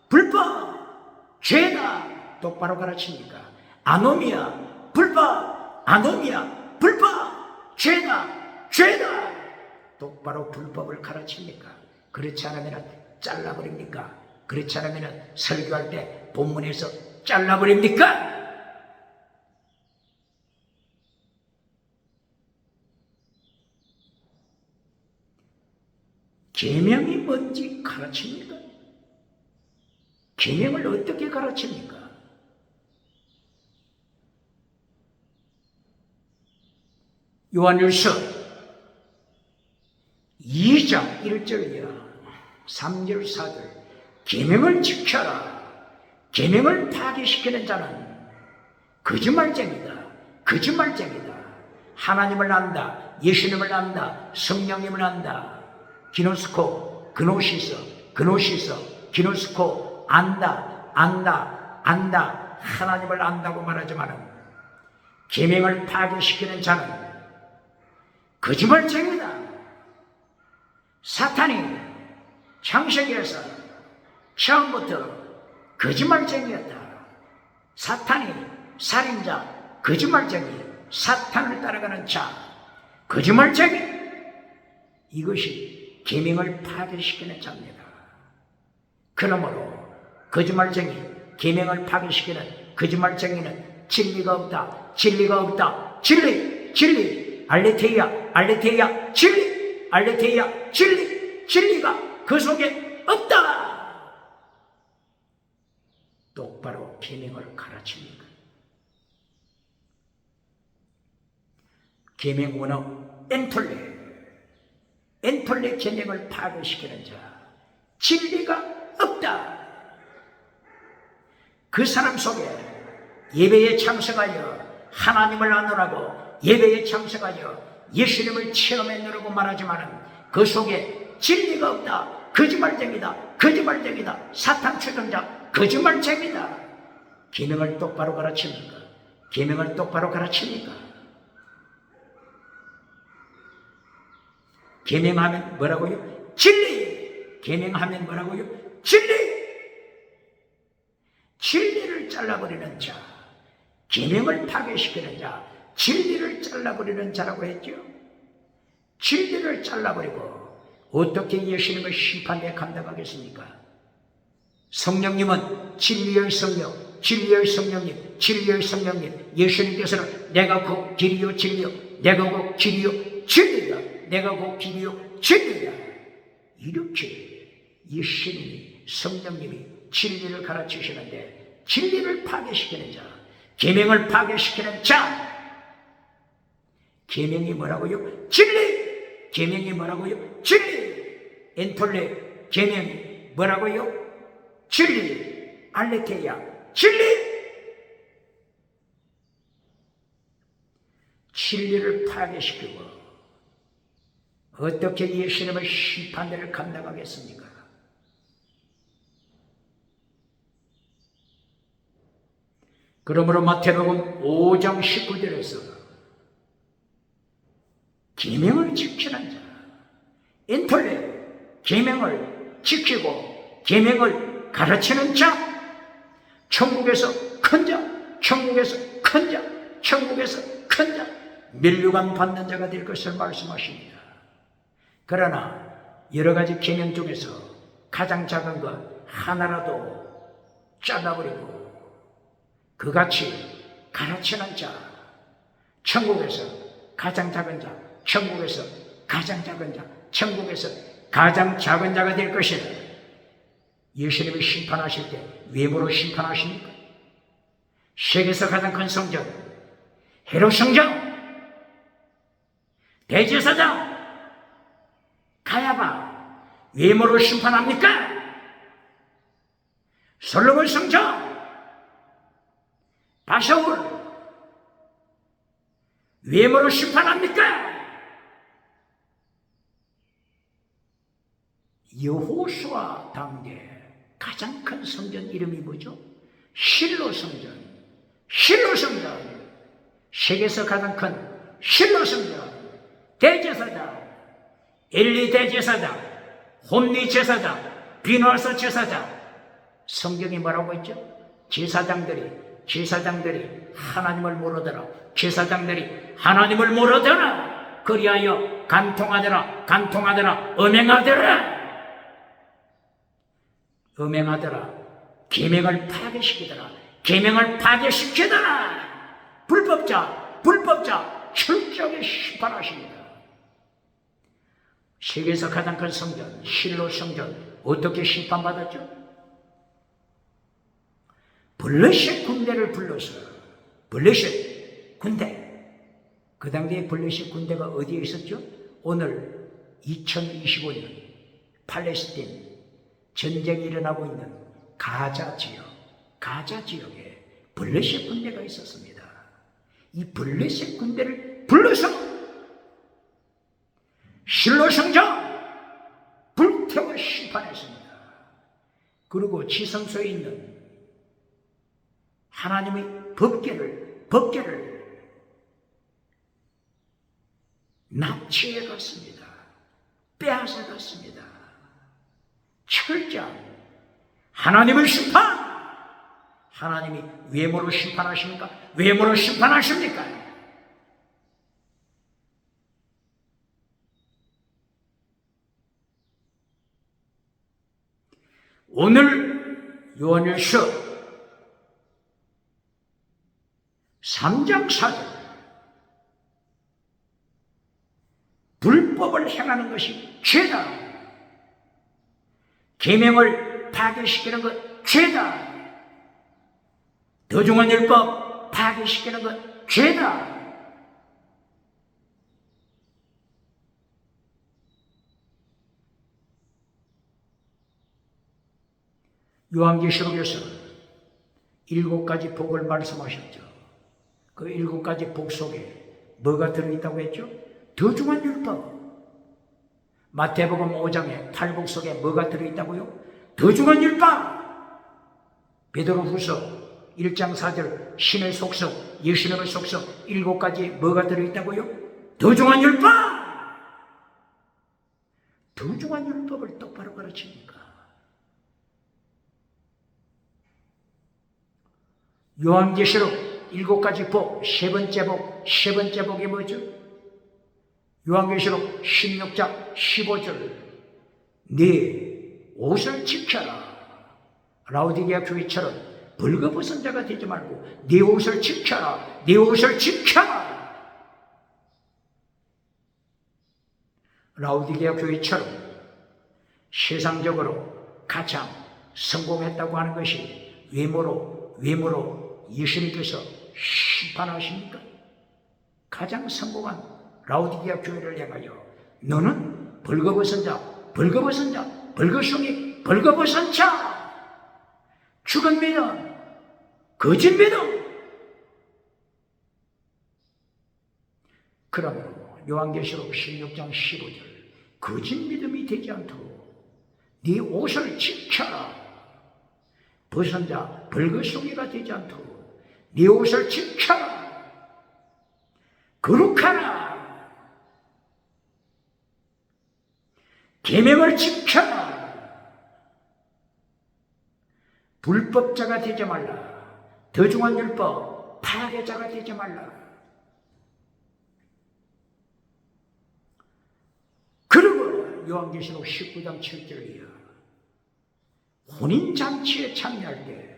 불법, 죄다. 똑바로 가르칩니까? 아노미야, 불법, 아노미야, 불법, 죄다, 죄다. 똑바로 불법을 가르칩니까? 그렇지 않으면 잘라버립니까? 그렇지 않으면 설교할 때 본문에서 잘라버립니까? 계명이 뭔지 가르칩니까? 계명을 어떻게 가르칩니까? 요한일서 2장 1절 이하 3절 4절 계명을 지켜라. 계명을 파괴시키는 자는 거짓말쟁이다. 거짓말쟁이다. 하나님을 안다. 예수님을 안다. 성령님을 안다. 기노스코, 그노시서, 기노스코, 안다. 하나님을 안다고 말하지만 계명을 파괴시키는 자는 거짓말쟁이다. 사탄이 창세기에서 처음부터 거짓말쟁이였다. 사탄이 살인자, 거짓말쟁이, 사탄을 따라가는 자, 거짓말쟁이. 이것이 계명을 파괴시키는 자입니다. 그러므로 거짓말쟁이, 계명을 파괴시키는 거짓말쟁이는 진리가 없다. 진리가 없다. 진리, 알레테이아, 진리가 그 속에 없다. 똑바로 계명을 가르칩니다. 계명 원어 엔톨레 계명을 파괴시키는 자, 진리가 없다. 그 사람 속에 예배에 참석하여 하나님을 아노라고 예배에 참석하여 예수님을 체험해 누르고 말하지만은 그 속에 진리가 없다. 거짓말쟁이다. 사탄 추종자, 거짓말쟁이다. 계명을 똑바로 가르칩니까? 계명을 똑바로 가르칩니까? 계명하면 뭐라고요? 진리. 계명하면 뭐라고요? 진리. 진리를 잘라버리는 자, 계명을 파괴시키는 자, 진리를 잘라버리는 자라고 했죠. 진리를 잘라버리고 어떻게 예수님의 심판에 감당하겠습니까? 성령님은 진리의 성령, 진리의 성령님, 진리의 성령님. 예수님께서는 내가 곧 길이요 진리요, 내가 곧 길이요 진리다, 내가 곧 길이요 진리다. 이렇게 예수님이, 성령님이 진리를 가르치시는데 진리를 파괴시키는 자, 계명을 파괴시키는 자, 계명이 뭐라고요? 진리. 계명이 뭐라고요? 진리. 엔톨레 계명이 뭐라고요? 진리. 알레테야 진리. 진리를 파괴시키고 어떻게 예수님의 심판을 감당하겠습니까? 그러므로 마태복음 5장 19절에서 계명을 지키는 자, 엔톨레 계명을 지키고 계명을 가르치는 자, 천국에서 큰 자, 천국에서 큰 자, 천국에서 큰 자, 면류관 받는 자가 될 것을 말씀하십니다. 그러나 여러 가지 계명 중에서 가장 작은 것 하나라도 잘라버리고 그같이 가르치는 자, 천국에서 가장 작은 자, 천국에서 가장 작은 자, 천국에서 가장 작은 자가 될 것이라. 예수님이 심판하실 때 외모로 심판하십니까? 세계에서 가장 큰 성전 헤롯 성전, 대제사장 가야바 외모로 심판합니까? 솔로몬 성전 바샤울 외모로 심판합니까? 여호수아 당대 가장 큰 성전 이름이 뭐죠? 실로 성전. 실로 성전. 세계에서 가장 큰 실로 성전. 대제사장, 엘리 대제사장, 홈리 제사장, 비누아서 제사장. 성경이 뭐라고 했죠? 제사장들이 하나님을 모르더라. 제사장들이 하나님을 모르더라. 그리하여 간통하더라, 음행하더라. 계명을 파괴시키더라. 불법자 철저하게 심판하십니다. 세계에서 가장 큰 성전 실로 성전 어떻게 심판받았죠? 블레셋 군대를 불러서, 블레셋 군대, 그 당시에 블레셋 군대가 어디에 있었죠? 오늘 2025년 팔레스틴 전쟁이 일어나고 있는 가자 지역에 블레셋 군대가 있었습니다. 이 블레셋 군대를 불러서 실로 성전 불태워 심판했습니다. 그리고 지성소에 있는 하나님의 법궤를 납치해 갔습니다. 빼앗아 갔습니다. 철저한 하나님의 심판. 하나님이 외모로 심판하십니까? 외모로 심판하십니까? 오늘 요한일서 3장 4절 불법을 행하는 것이 죄다. 계명을 파괴시키는 것 죄다. 더중한 율법 파괴시키는 것 죄다. 요한계시록에서 7가지 복을 말씀하셨죠. 그 7가지 복 속에 뭐가 들어있다고 했죠? 더 중한 율법. 마태복음 5장에 8복 속에 뭐가 들어있다고요? 더 중한 율법. 베드로후서 1장 4절 신의 속성, 예수님의 속성 7가지 뭐가 들어있다고요? 더 중한 율법. 더 중한 율법을 똑바로 가르칩니까? 요한계시록 7가지 복, 세 번째 복이 뭐죠? 요한계시록 16장 15절 네 옷을 지켜라. 라오디게아 교회처럼 벌거벗은 자가 되지 말고 네 옷을 지켜라. 네 옷을 지켜라. 라오디게아 교회처럼 세상적으로 가장 성공했다고 하는 것이 외모로 예수님께서 심판하십니까? 가장 성공한 라오디게아 교회를 향하여 너는 벌거벗은 자, 벌거숭이, 벌거벗은 자, 죽은 믿음, 거짓 믿음. 그러므로 요한계시록 16장 15절 거짓 믿음이 되지 않도록 네 옷을 지켜라. 벗은 자, 벌거숭이가 되지 않도록 네 옷을 지켜라. 거룩하라. 계명을 지켜라. 불법자가 되지 말라. 더 중한 율법 파괴자가 되지 말라. 그리고 요한계시록 19장 7절이야. 혼인잔치에 참여할 때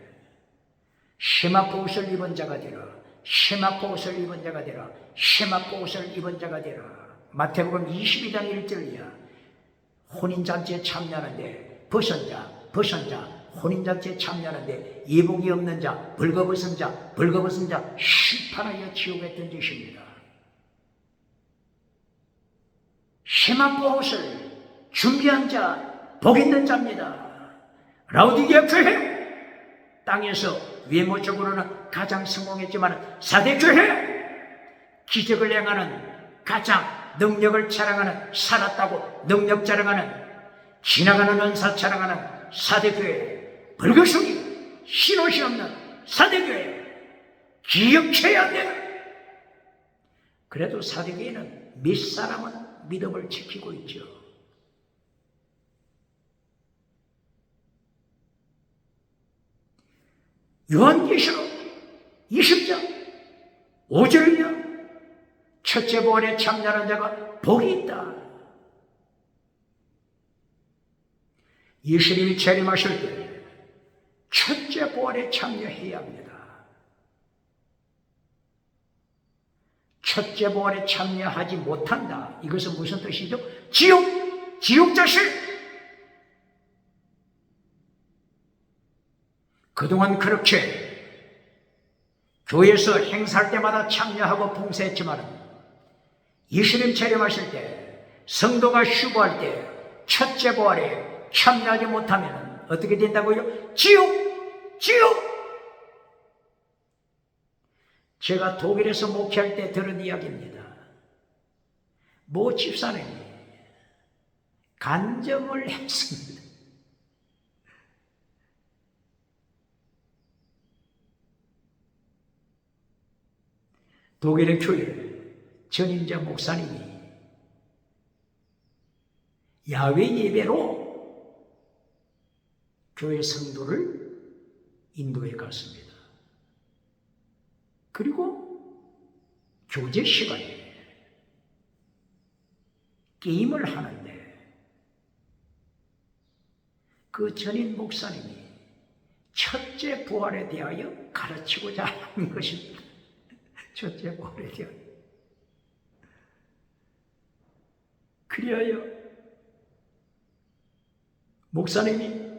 세마포 옷을 입은 자가 되라. 세마포 옷을 입은 자가 되라. 세마포 옷을 입은 자가 되라. 마태복음 22장 1절이야. 혼인잔치에 참여하는데 벗은 자, 혼인잔치에 참여하는데 예복이 없는 자, 벌거벗은 자 심판하여 지옥에 던지십니다. 세마포 옷을 준비한 자, 복 있는 자입니다. 라오디게아 교회 땅에서 외모적으로는 가장 성공했지만 사대 교회 기적을 행하는 가장 능력을 자랑하는 살았다고 능력 자랑하는 지나가는 은사 자랑하는 사대 교회 벌거숭이 신옷이 없는 사대 교회 기억해야 되는. 그래도 사대 교회는 몇 사람은 믿음을 지키고 있죠. 요한계시록 20장 5절이요. 첫째 부활에 참여하는 자가 복이 있다. 예수님이 재림하실 때 첫째 부활에 참여해야 합니다. 첫째 부활에 참여하지 못한다. 이것은 무슨 뜻이죠? 지옥 자식. 그동안 그렇게 교회에서 행사할 때마다 참여하고 봉사했지만 예수님 재림하실 때 성도가 휴거할 때 첫째 부활에 참여하지 못하면 어떻게 된다고요? 지옥! 제가 독일에서 목회할 때 들은 이야기입니다. 모 집사님이 간증을 했습니다. 독일의 교회 전임자 목사님이 야외 예배로 교회 성도를 인도해 갔습니다. 그리고 교제 시간에 게임을 하는데 그 전임 목사님이 첫째 부활에 대하여 가르치고자 하는 것입니다. 첫째 부활에 대하여. 그리하여 목사님이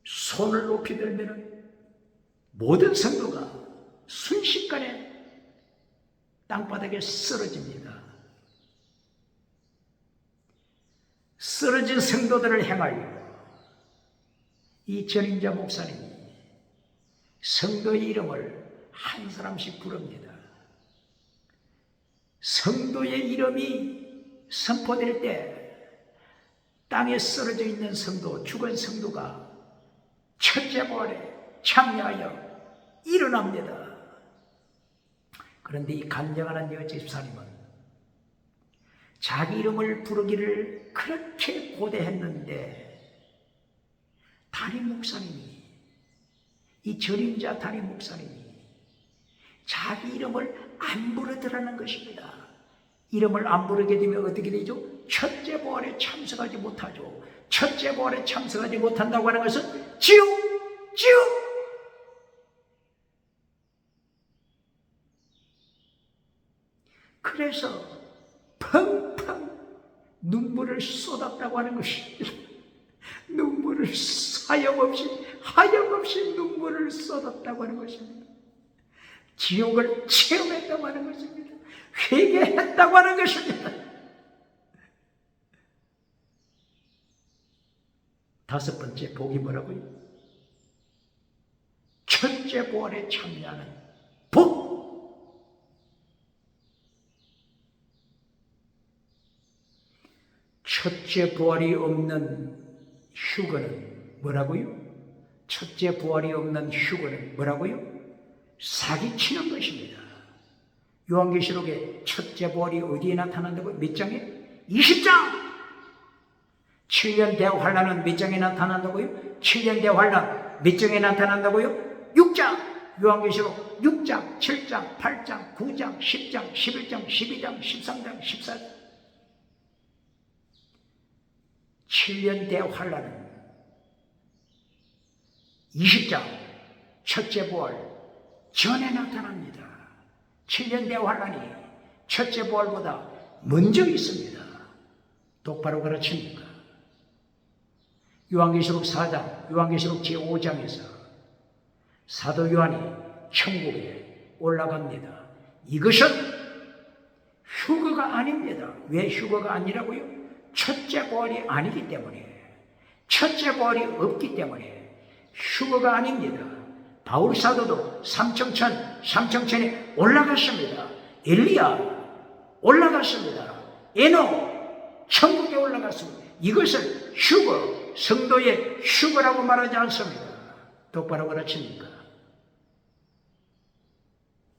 손을 높이 들면 모든 성도가 순식간에 땅바닥에 쓰러집니다. 쓰러진 성도들을 향하여 이 전임자 목사님이 성도의 이름을 한 사람씩 부릅니다. 성도의 이름이 선포될 때 땅에 쓰러져 있는 성도, 죽은 성도가 첫째 부활에 참여하여 일어납니다. 그런데 이 간증하는 여자 집사님은 자기 이름을 부르기를 그렇게 고대했는데 담임 목사님이, 이 전임자 담임 목사님이 자기 이름을 안 부르더라는 것입니다. 이름을 안 부르게 되면 어떻게 되죠? 첫째 부활에 참석하지 못하죠. 첫째 부활에 참석하지 못한다고 하는 것은 지옥! 그래서 펑펑 눈물을 쏟았다고 하는 것입니다. 눈물을 하염없이 눈물을 쏟았다고 하는 것입니다. 지옥을 체험했다고 하는 것입니다. 회개했다고 하는 것입니다. 다섯 번째 복이 뭐라고요? 첫째 부활에 참여하는 복! 첫째 부활이 없는 휴거는 뭐라고요? 첫째 부활이 없는 휴거는 뭐라고요? 사기치는 것입니다. 요한계시록에 첫째 부활이 어디에 나타난다고요? 몇 장에? 20장! 7년 대환란은 몇 장에 나타난다고요? 7년 대환란 몇 장에 나타난다고요? 6장! 요한계시록 6장, 7장, 8장, 9장, 10장, 11장, 12장, 13장, 14장. 7년 대환란은 20장 첫째 부활 전에 나타납니다. 7년 대환란이 첫째 부활보다 먼저 있습니다. 똑바로 가르칩니까? 요한계시록 4장, 요한계시록 제5장에서 사도 요한이 천국에 올라갑니다. 이것은 휴거가 아닙니다. 왜 휴거가 아니라고요? 첫째 부활이 아니기 때문에, 첫째 부활이 없기 때문에 휴거가 아닙니다. 바울 사도도 삼청천에 올라갔습니다. 엘리야 올라갔습니다. 에녹 천국에 올라갔습니다. 이것을 휴거, 성도의 휴거라고 말하지 않습니다. 똑바로 가르칩니까?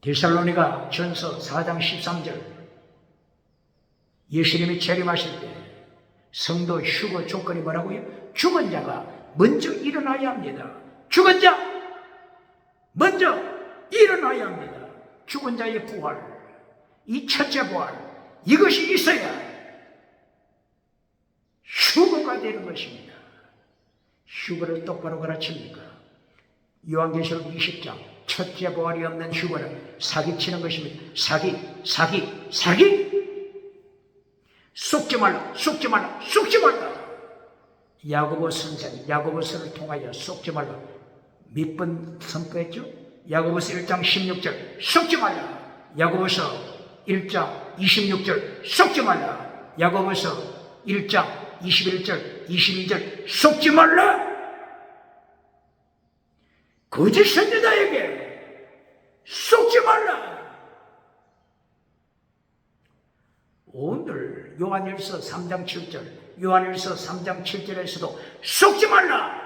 데살로니가 전서 4장 13절 예수님이 재림하실 때 성도 휴거 조건이 뭐라고요? 죽은 자가 먼저 일어나야 합니다. 죽은 자 먼저 일어나야 합니다. 죽은 자의 부활, 이 첫째 부활, 이것이 있어야 휴거가 되는 것입니다. 휴거를 똑바로 가르칩니까? 요한계시록 20장 첫째 부활이 없는 휴거는 사기치는 것입니다. 사기! 속지 말라. 야고보 선생, 야고보서를 통하여 속지 말라. 몇 번 선포했죠? 야고보서 1장 16절 속지 말라. 야고보서 1장 26절 속지 말라. 야고보서 1장 21절 22절 속지 말라. 거짓 선지자에게 속지 말라. 오늘 요한일서 3장 7절, 요한일서 3장 7절에서도 속지 말라.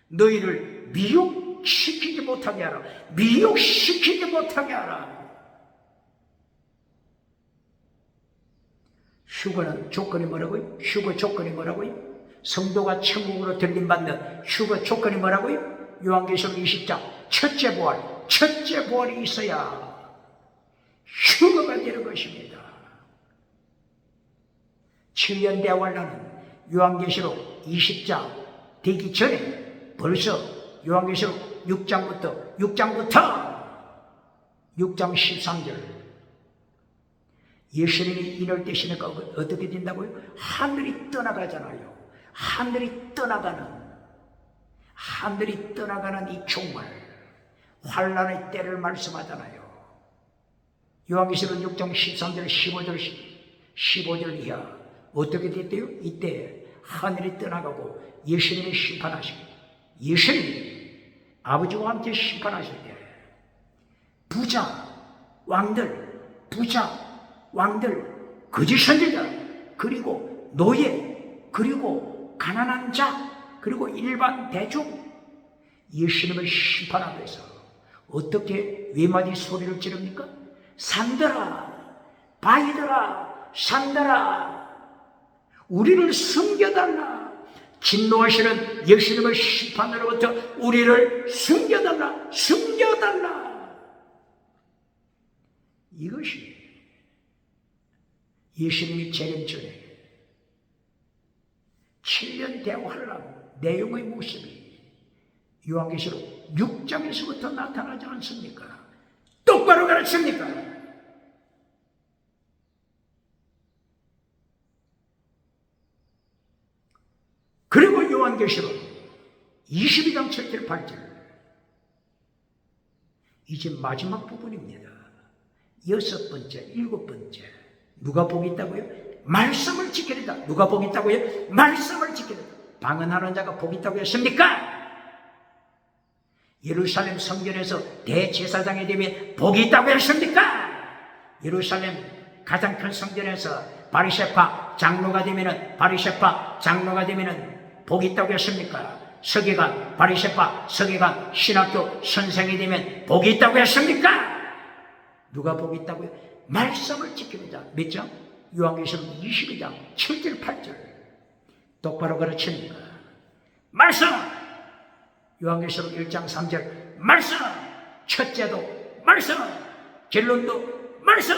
너희를 미혹시키지 못하게 하라. 휴거는 조건이 뭐라고요? 휴거 조건이 뭐라고요? 성도가 천국으로 들림받는 휴거 조건이 뭐라고요? 요한계시록 20장 첫째 부활이 있어야 휴거가 되는 것입니다. 7년 대환란은 요한계시록 20장 되기 전에 벌써 요한계시록 6장부터 6장 13절 예수님이 인을 떼시니까 어떻게 된다고요? 하늘이 떠나가잖아요. 하늘이 떠나가는 이 종말 환란의 때를 말씀하잖아요. 요한계시록 6장 13절 15절 이하 어떻게 됐대요? 이때 하늘이 떠나가고 예수님이 심판하시고, 예수님이 아버지와 함께 심판하실 때 부자, 왕들, 거짓 선지자, 그리고 노예, 그리고 가난한 자, 그리고 일반 대중, 예수님을 심판하기 위해서 어떻게 외마디 소리를 지릅니까? 산들아, 바위들아, 산들아, 우리를 숨겨달라. 진노하시는 예수님의 심판으로부터 우리를 숨겨달라. 이것이 예수님이 재림 전에 7년 대환란 내용의 모습이 요한계시록 6장에서부터 나타나지 않습니까? 똑바로 가르칩니까? 그리고 요한계시록 22장 7절 8절, 이제 마지막 부분입니다. 6번째, 7번째, 누가 복이 있다고요? 말씀을 지켜야 된다. 누가 복이 있다고요? 말씀을 지켜야 된다. 방언하는 자가 복이 있다고 했습니까? 예루살렘 성전에서 대제사장이 되면 복이 있다고 했습니까? 예루살렘 가장 큰 성전에서 바리새파 장로가 되면 복이 있다고 했습니까? 서기관, 바리새파 서기관, 신학교 선생이 되면 복이 있다고 했습니까? 누가 복이 있다고요? 말씀을 지키는 자. 몇 장? 요한계시록 22장 7절 8절. 똑바로 가르칩니까? 말씀! 요한계시록 1장 3절 말씀! 첫째도 말씀! 결론도 말씀!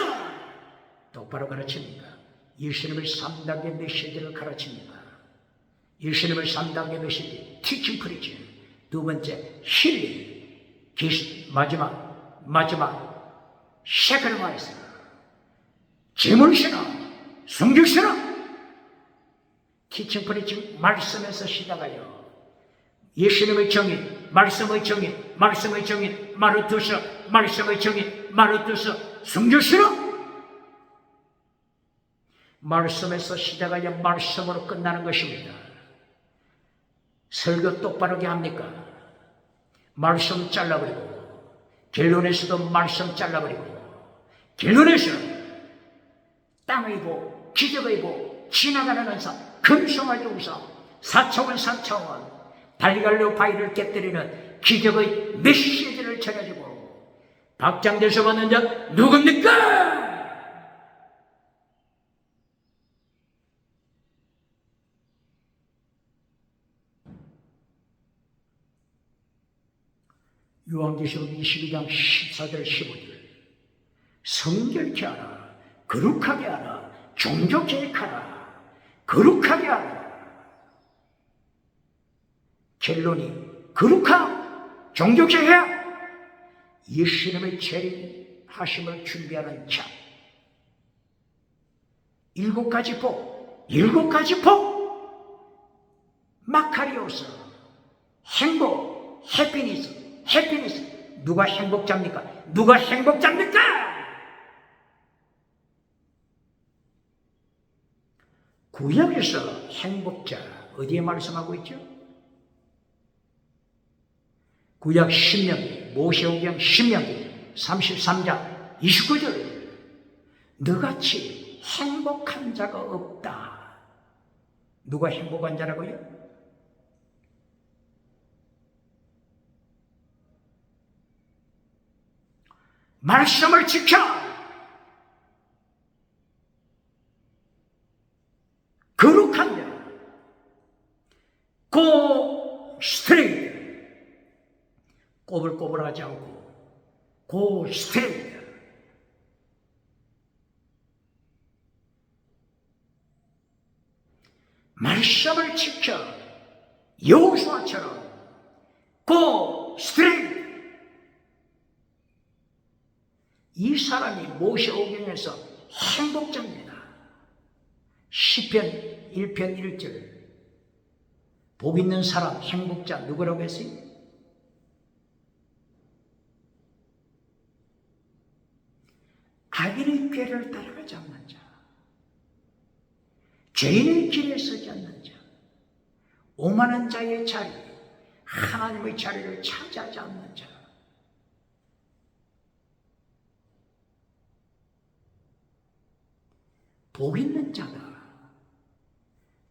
똑바로 가르칩니까? 예수님의 3단계 메시지를 가르칩니다. 예수님의 3단계 메시지, 티칭 프리칭. 두 번째, 힐링. 마지막 세크리파이스, 제물신앙, 성육신앙. 티칭 프리칭 말씀에서 시작하여 예수님의 정의, 말씀의 정의, 마르투스, 말씀의 정의, 마르투스, 성육신앙. 말씀에서 시작하여 말씀으로 끝나는 것입니다. 설교 똑바르게 합니까? 말씀 잘라버리고, 결론에서도 말씀 잘라버리고, 결론에서 땅의 보, 기적의 보, 지나가는 은사, 금송아지 우사, 4차원 3차원 달걀로 바위를 깨뜨리는 기적의 메시지를 전해주고, 박장대소 받는 자 누굽니까? 요한계시록 22장 14절 15절 성결케 하라, 거룩하게 하라, 종교케 하라, 거룩하게 하라. 결론이 거룩함, 종교케 해야 예수님의 재림하심을 준비하는 자. 7가지 복, 7가지 복. 마카리오스, 행복, 해피니스. 누가 행복자입니까? 누가 행복자입니까? 구약에서 행복자 어디에 말씀하고 있죠? 구약 신명기, 모세오경 신명기 33장 29절. 너같이 행복한 자가 없다. 누가 행복한 자라고요? 말씀을 지켜! 거룩한 자. 고 스트레이트. 꼬불꼬불하지 않고 고 스트레이트. 말씀을 지켜 여호수아처럼 고 스트레이트. 이 사람이 모세오경에서 행복자입니다. 시편 1편 1절. 복 있는 사람, 행복자 누구라고 했어요? 악인의 꾀를 따라가지 않는 자, 죄인의 길에 서지 않는 자, 오만한 자의 자리, 하나님의 자리를 차지하지 않는 자. 복 있는 자다.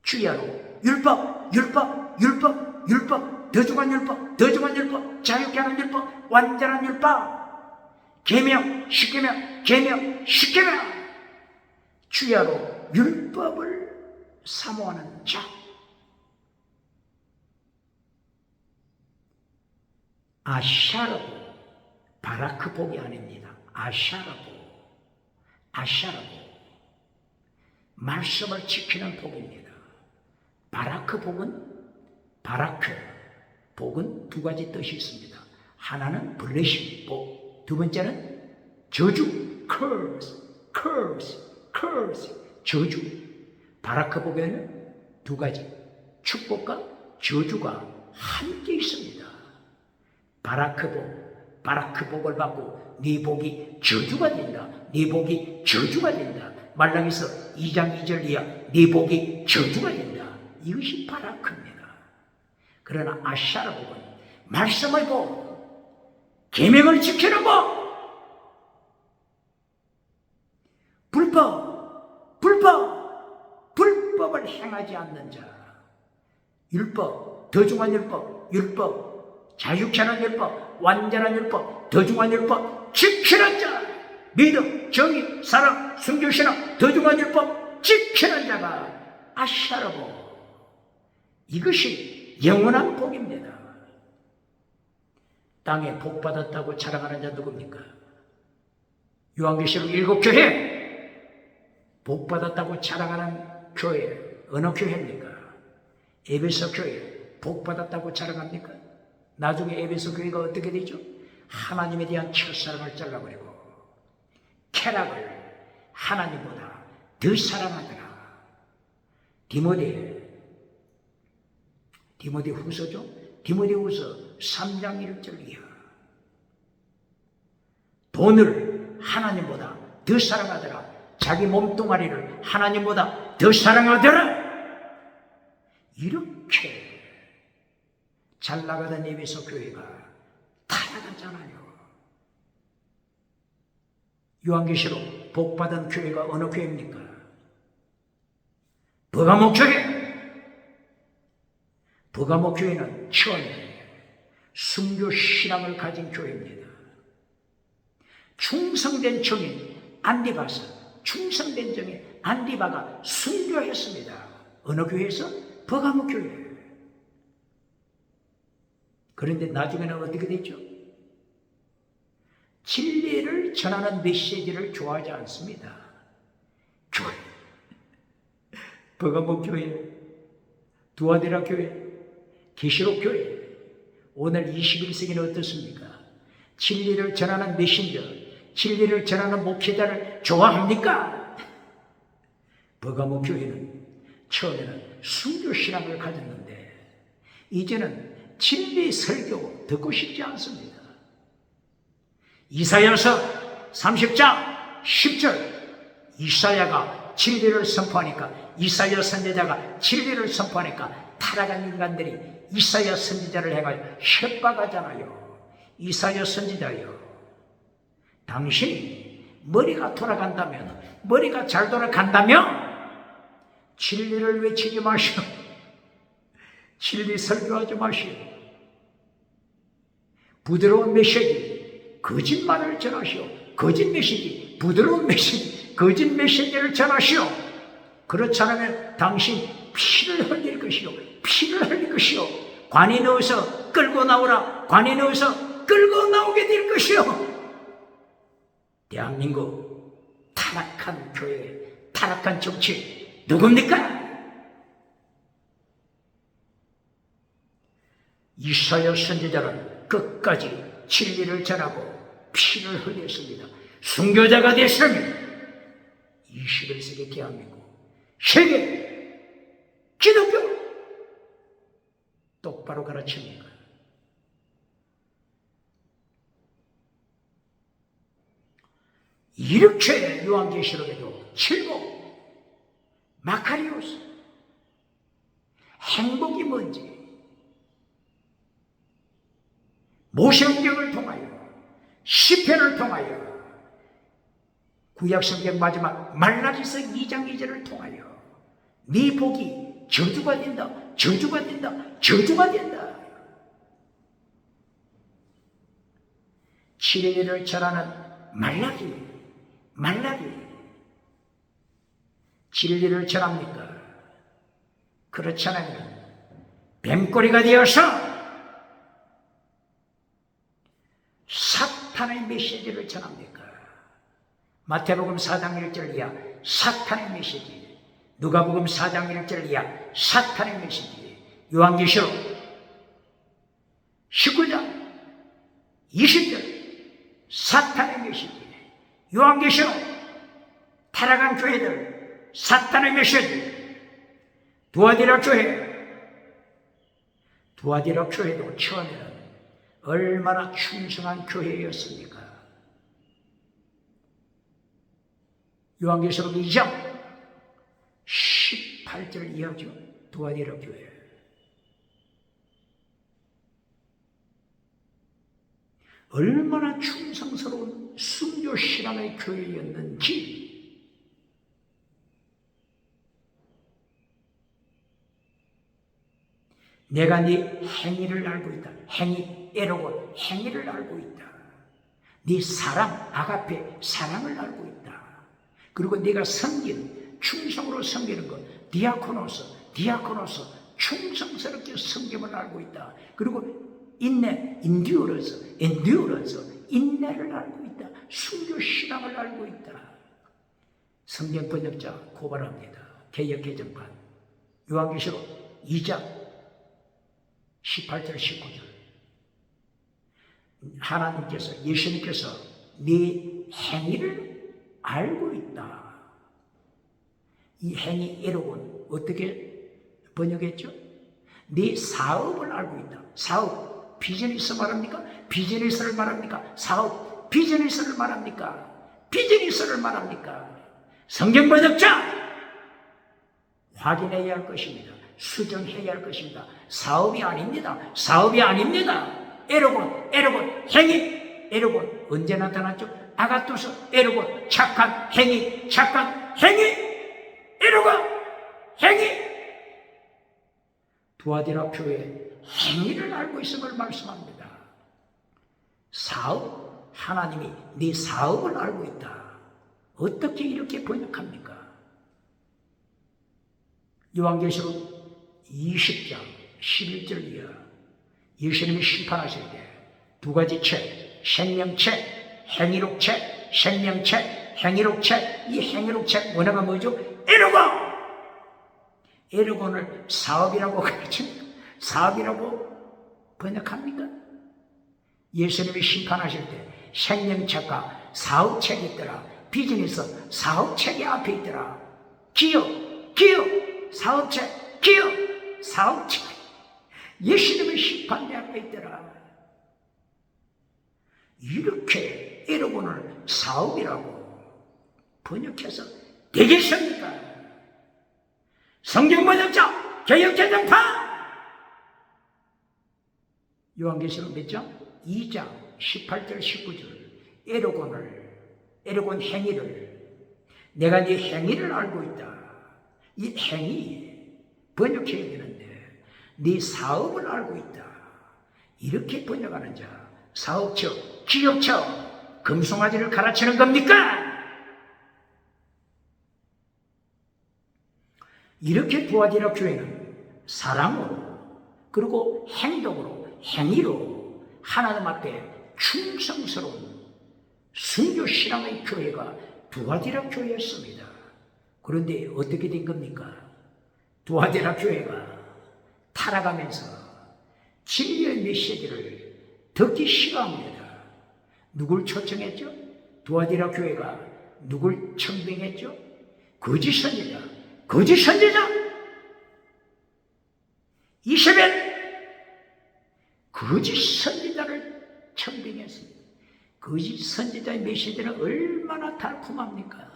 주야로 율법, 율법, 율법, 율법, 더 중한 율법, 더 중한 율법, 자유케 하는 율법, 완전한 율법, 계명, 십계명, 계명, 십계명. 주야로 율법을 사모하는 자. 아샤르보, 바라크 복이 아닙니다. 아샤르보, 아샤르보. 말씀을 지키는 복입니다. 바라크 복은 두 가지 뜻이 있습니다. 하나는 블레싱 복, 두 번째는 저주, curse, 저주. 바라크 복에는 두 가지, 축복과 저주가 함께 있습니다. 바라크 복을 받고 네 복이 저주가 된다. 네 복이 저주가 된다. 말라기서 2장 2절 이하 네 복이 저주가 된다. 이것이 바라크입니다. 그러나 아샤르 복은 말씀을 복, 계명을 지키는 복, 불법을 행하지 않는 자, 율법, 더 중한 율법, 자유케 하는 율법, 완전한 율법, 더 중한 율법 지키는 자, 믿음, 정의, 사랑, 순교, 신앙, 더 중한 율법 지키는 자가 아샤르보. 이것이 영원한 복입니다. 땅에 복 받았다고 자랑하는 자 누굽니까? 요한계시록 7교회 복 받았다고 자랑하는 교회 어느 교회입니까? 에베소 교회 복 받았다고 자랑합니까? 나중에 에베소 교회가 어떻게 되죠? 하나님에 대한 첫사랑을 잘라버리고 쾌락을 하나님보다 더 사랑하더라. 디모데 후서죠? 디모데 후서 3장 1절 이하. 돈을 하나님보다 더 사랑하더라. 자기 몸뚱아리를 하나님보다 더 사랑하더라. 이렇게 잘 나가던 에베소 교회가 타락하잖아요. 요한계시록 복받은 교회가 어느 교회입니까? 버가모 교회. 버가모 교회는 처음에 순교 신앙을 가진 교회입니다. 충성된 정인 안디바가 순교했습니다. 어느 교회에서? 버가모 교회. 그런데 나중에는 어떻게 됐죠? 진리를 전하는 메시지를 좋아하지 않습니다. 교회, 버가모 교회, 두아데라 교회, 계시록 교회. 오늘 21세기는 어떻습니까? 진리를 전하는 메신저, 진리를 전하는 목회자를 좋아합니까? 버가모 교회는 처음에는 순교 신앙을 가졌는데 이제는 진리 설교 듣고 싶지 않습니다. 이사야서 30장 10절 이사야가 진리를 선포하니까, 이사야 선지자가 진리를 선포하니까 타락한 인간들이 이사야 선지자를 향하여 협박하잖아요. 이사야 선지자요, 당신이 머리가 돌아간다면, 머리가 잘 돌아간다면 진리를 외치지 마시오. 진리 설교하지 마시오. 부드러운 메시지, 거짓말을 전하시오. 거짓 메시지, 부드러운 메시지, 거짓 메시지를 전하시오. 그렇지 않으면 당신 피를 흘릴 것이오. 피를 흘릴 것이오. 관에 넣어서 끌고 나오라. 관에 넣어서 끌고 나오게 될 것이오. 대한민국 타락한 교회, 타락한 정치 누굽니까? 이사야 선지자는 끝까지 진리를 전하고 피를 흘렸습니다. 순교자가 됐으면 21세기 대한민국, 세계, 기독교 똑바로 가르칩니까? 이렇게 요한계시록에도 칠복, 마카리오스, 행복이 뭔지 모세오경을 통하여 시편을 통하여 구약성경 마지막 말라기서 2장 2절을 통하여 네 복이 저주가 된다, 저주가 된다, 저주가 된다. 진리를 전하는 말라기 진리를 전합니까? 그렇지 않으면 뱀꼬리가 되어서 사탄의 메시지를 전합니까? 마태복음 4장 1절 이하 사탄의 메시지, 누가복음 4장 1절 이하 사탄의 메시지, 요한계시록 19장 20절 사탄의 메시지, 요한계시록 타락한 교회들 사탄의 메시지, 두아디라 교회도 처음에는 얼마나 충성한 교회였습니까? 요한계시록 2장 18절 이하죠. 두아디라 교회. 얼마나 충성스러운 순교 신앙의 교회였는지 내가 네 행위를 알고 있다. 행위, 에로고 행위를 알고 있다. 네 사랑, 아가페 사랑을 알고 있다. 그리고 네가 섬긴, 충성으로 섬기는 것, 디아코노스 충성스럽게 섬김을 알고 있다. 그리고 인내, 인듀어런스, 인내를 알고 있다. 순교 신앙을 알고 있다. 성경 번역자 고발합니다. 개역 개정판 요한계시록 2장 18절 19절 하나님께서 예수님께서 네 행위를 알고 있다. 이 행위 에로곤 어떻게 번역했죠? 네 사업을 알고 있다. 사업 비즈니스 말합니까? 비즈니스를 말합니까? 사업 비즈니스를 말합니까? 비즈니스를 말합니까? 성경 번역자 확인해야 할 것입니다. 수정해야 할 것입니다. 사업이 아닙니다. 에로곤 행위, 에로곤 언제 나타났죠? 아가토스, 에로곤 착한 행위, 에로곤 행위. 두아디라 교회 행위를 알고 있음을 말씀합니다. 사업, 하나님이 네 사업을 알고 있다. 어떻게 이렇게 번역합니까? 요한계시록 20장 11절 이하 예수님이 심판하실 때 두 가지 책, 생명책, 행위록책, 생명책, 행위록책. 이 행위록책 원어가 뭐죠? 에르곤을 사업이라고 가르칩니까? 사업이라고 번역합니까? 예수님이 심판하실 때 생명책과 사업책이 있더라. 비즈니스 사업책이 앞에 있더라. 기업 사업책, 기업 사업책. 예수님의 심판대 앞에 있더라. 이렇게 에르곤을 사업이라고 번역해서 되겠습니까? 성경 번역자 개역개정판 요한계시록 몇 장? 2장 18절 19절 에르곤 행위를 내가 네 행위를 알고 있다. 이 행위 번역해야 되는데 네 사업을 알고 있다. 이렇게 번역하는 자 사업처, 기업처 금송아지를 갈아치는 겁니까? 이렇게 두아디라 교회는 사랑으로 그리고 행동으로 행위로 하나님 앞에 충성스러운 순교 신앙의 교회가 두아디라 교회였습니다. 그런데 어떻게 된 겁니까? 두아디라 교회가 타락하면서 진리의 메시지를 듣기 싫어합니다. 누굴 초청했죠? 두아디라 교회가 누굴 청빙했죠? 거짓 선지자 이세벨 거짓 선지자를 청빙했습니다. 거짓 선지자의 메시지는 얼마나 달콤합니까?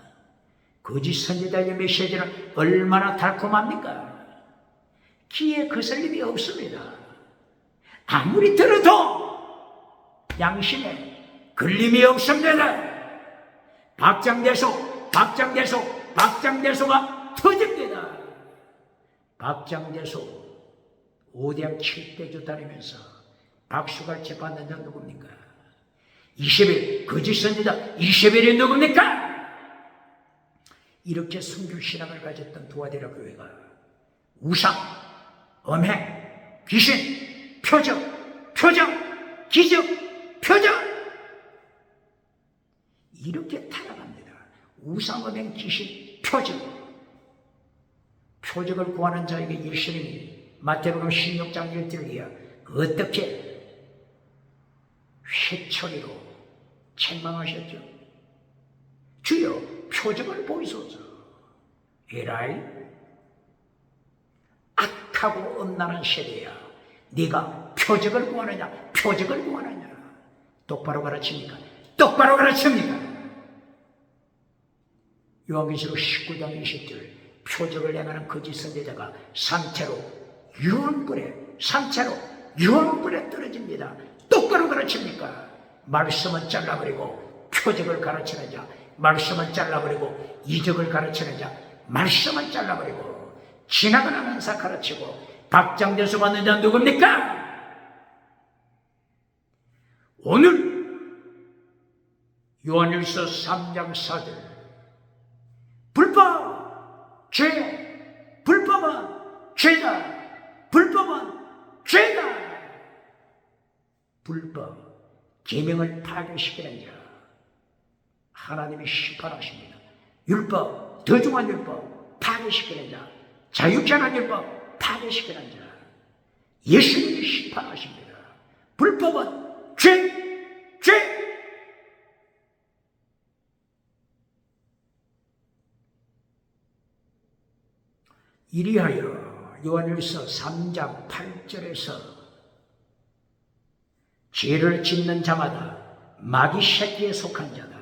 거짓 선지자의 메시지는 얼마나 달콤합니까? 귀에 거슬림이 없습니다. 아무리 들어도 양심에 걸림이 없습니다. 박장대소가 터집니다. 박장대소 5대 7대주 다니면서 박수갈채 받는 자 누굽니까? 20일 거짓 선지자 20일이 누굽니까? 이렇게 순교신앙을 가졌던 두아디라 교회가 우상, 엄행, 귀신, 표적, 기적, 표적 이렇게 타락합니다. 우상, 엄행, 귀신, 표적을 구하는 자에게 예수님이 마태복음 16장 1절이야 어떻게 회초리로 책망하셨죠? 주여 표적을 보이소서. 에라이 악하고 엄란한 세대야. 네가 표적을 구하느냐? 똑바로 가르칩니까? 요한계시록 19장 20절 표적을 행하는 거짓 선지자가 산채로 유황불에 떨어집니다. 똑바로 가르칩니까? 말씀은 잘라버리고 표적을 가르치는 자, 말씀은 잘라버리고 이적을 가르치는 자, 말씀은 잘라버리고 지나가는 은사 가르치고 박장대소 받는 자 누굽니까? 오늘 요한일서 3장 4절 불법은 죄다. 불법, 계명을 파괴시키는 자 하나님이 심판하십니다. 율법, 더 중한 율법 파괴시키는 자, 자유케하는 율법 파괴시키는 자 예수님이 심판하십니다. 불법은 죄. 이리하여 요한일서 3장 8절에서 죄를 짓는 자마다 마귀 새끼에 속한 자다.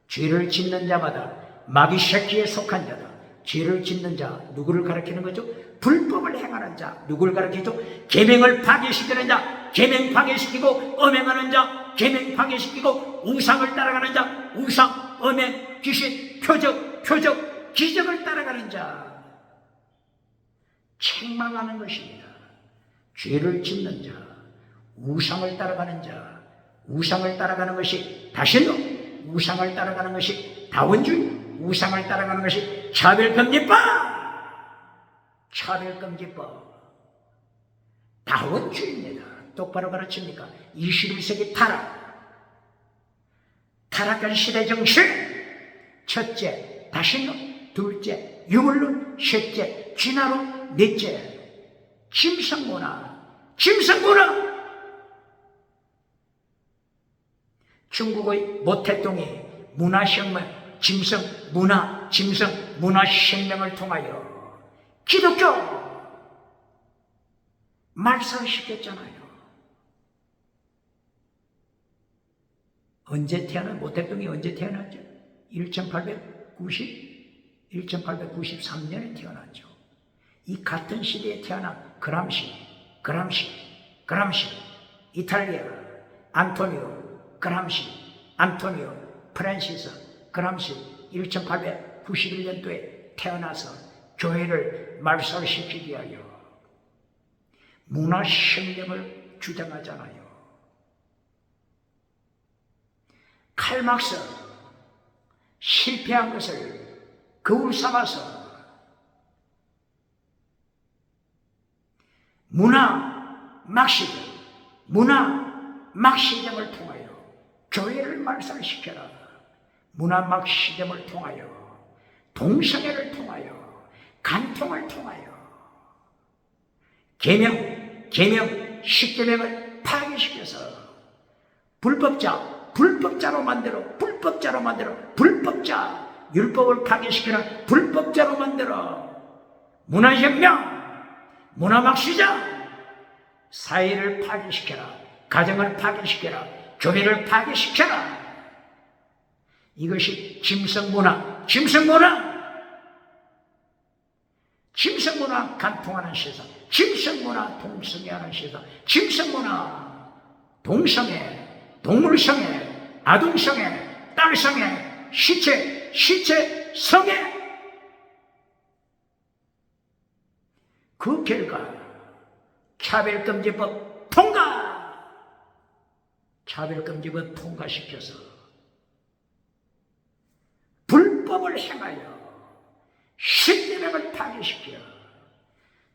죄를 짓는 자마다 마귀 새끼에 속한 자다. 죄를 짓는 자 누구를 가리키는 거죠? 불법을 행하는 자 누구를 가리키죠? 계명을 파괴시키는 자, 계명 파괴시키고 엄행하는 자, 계명 파괴시키고 우상을 따라가는 자, 우상, 엄행, 귀신, 표적, 기적을 따라가는 자 책망하는 것입니다. 죄를 짓는 자, 우상을 따라가는 자, 우상을 따라가는 것이 다신로, 우상을 따라가는 것이 다원주의, 우상을 따라가는 것이 차별금지법, 다원주의입니다. 똑바로 가르칩니까? 21세기 타락한 시대 정신. 첫째, 다신로, 둘째, 유물론, 셋째, 진화론, 넷째, 짐승문화. 중국의 모태동이 문화혁명, 문화혁명을 통하여 기독교 말살시켰잖아요. 모태동이 언제 태어났죠? 1893년에 태어났죠. 이 같은 시대에 태어난 그람시, 이탈리아, 안토니오 프란시스 그람시 1891년도에 태어나서 교회를 말살시키기 위하여 문화혁명을 주장하잖아요. 칼막스 실패한 것을 거울 삼아서 문화 막시즘을 통하여 교회를 말살시켜라. 문화 막시즘을 통하여 동성애를 통하여 간통을 통하여 계명 10계명을 파괴시켜서 불법자로 만들어 불법자 율법을 파괴시키는 불법자로 만들어 문화혁명 문화막시자 사회를 파괴시켜라. 가정을 파괴시켜라. 교회를 파괴시켜라. 이것이 짐승문화 짐승문화 간통하는 세상, 짐승문화 동성애하는 세상, 짐승문화 동성애, 동물성애, 아동성애, 딸성애, 시체 성애. 그 결과 차별금지법 통과! 차별금지법 통과시켜서 불법을 행하여 10대명을 파괴시켜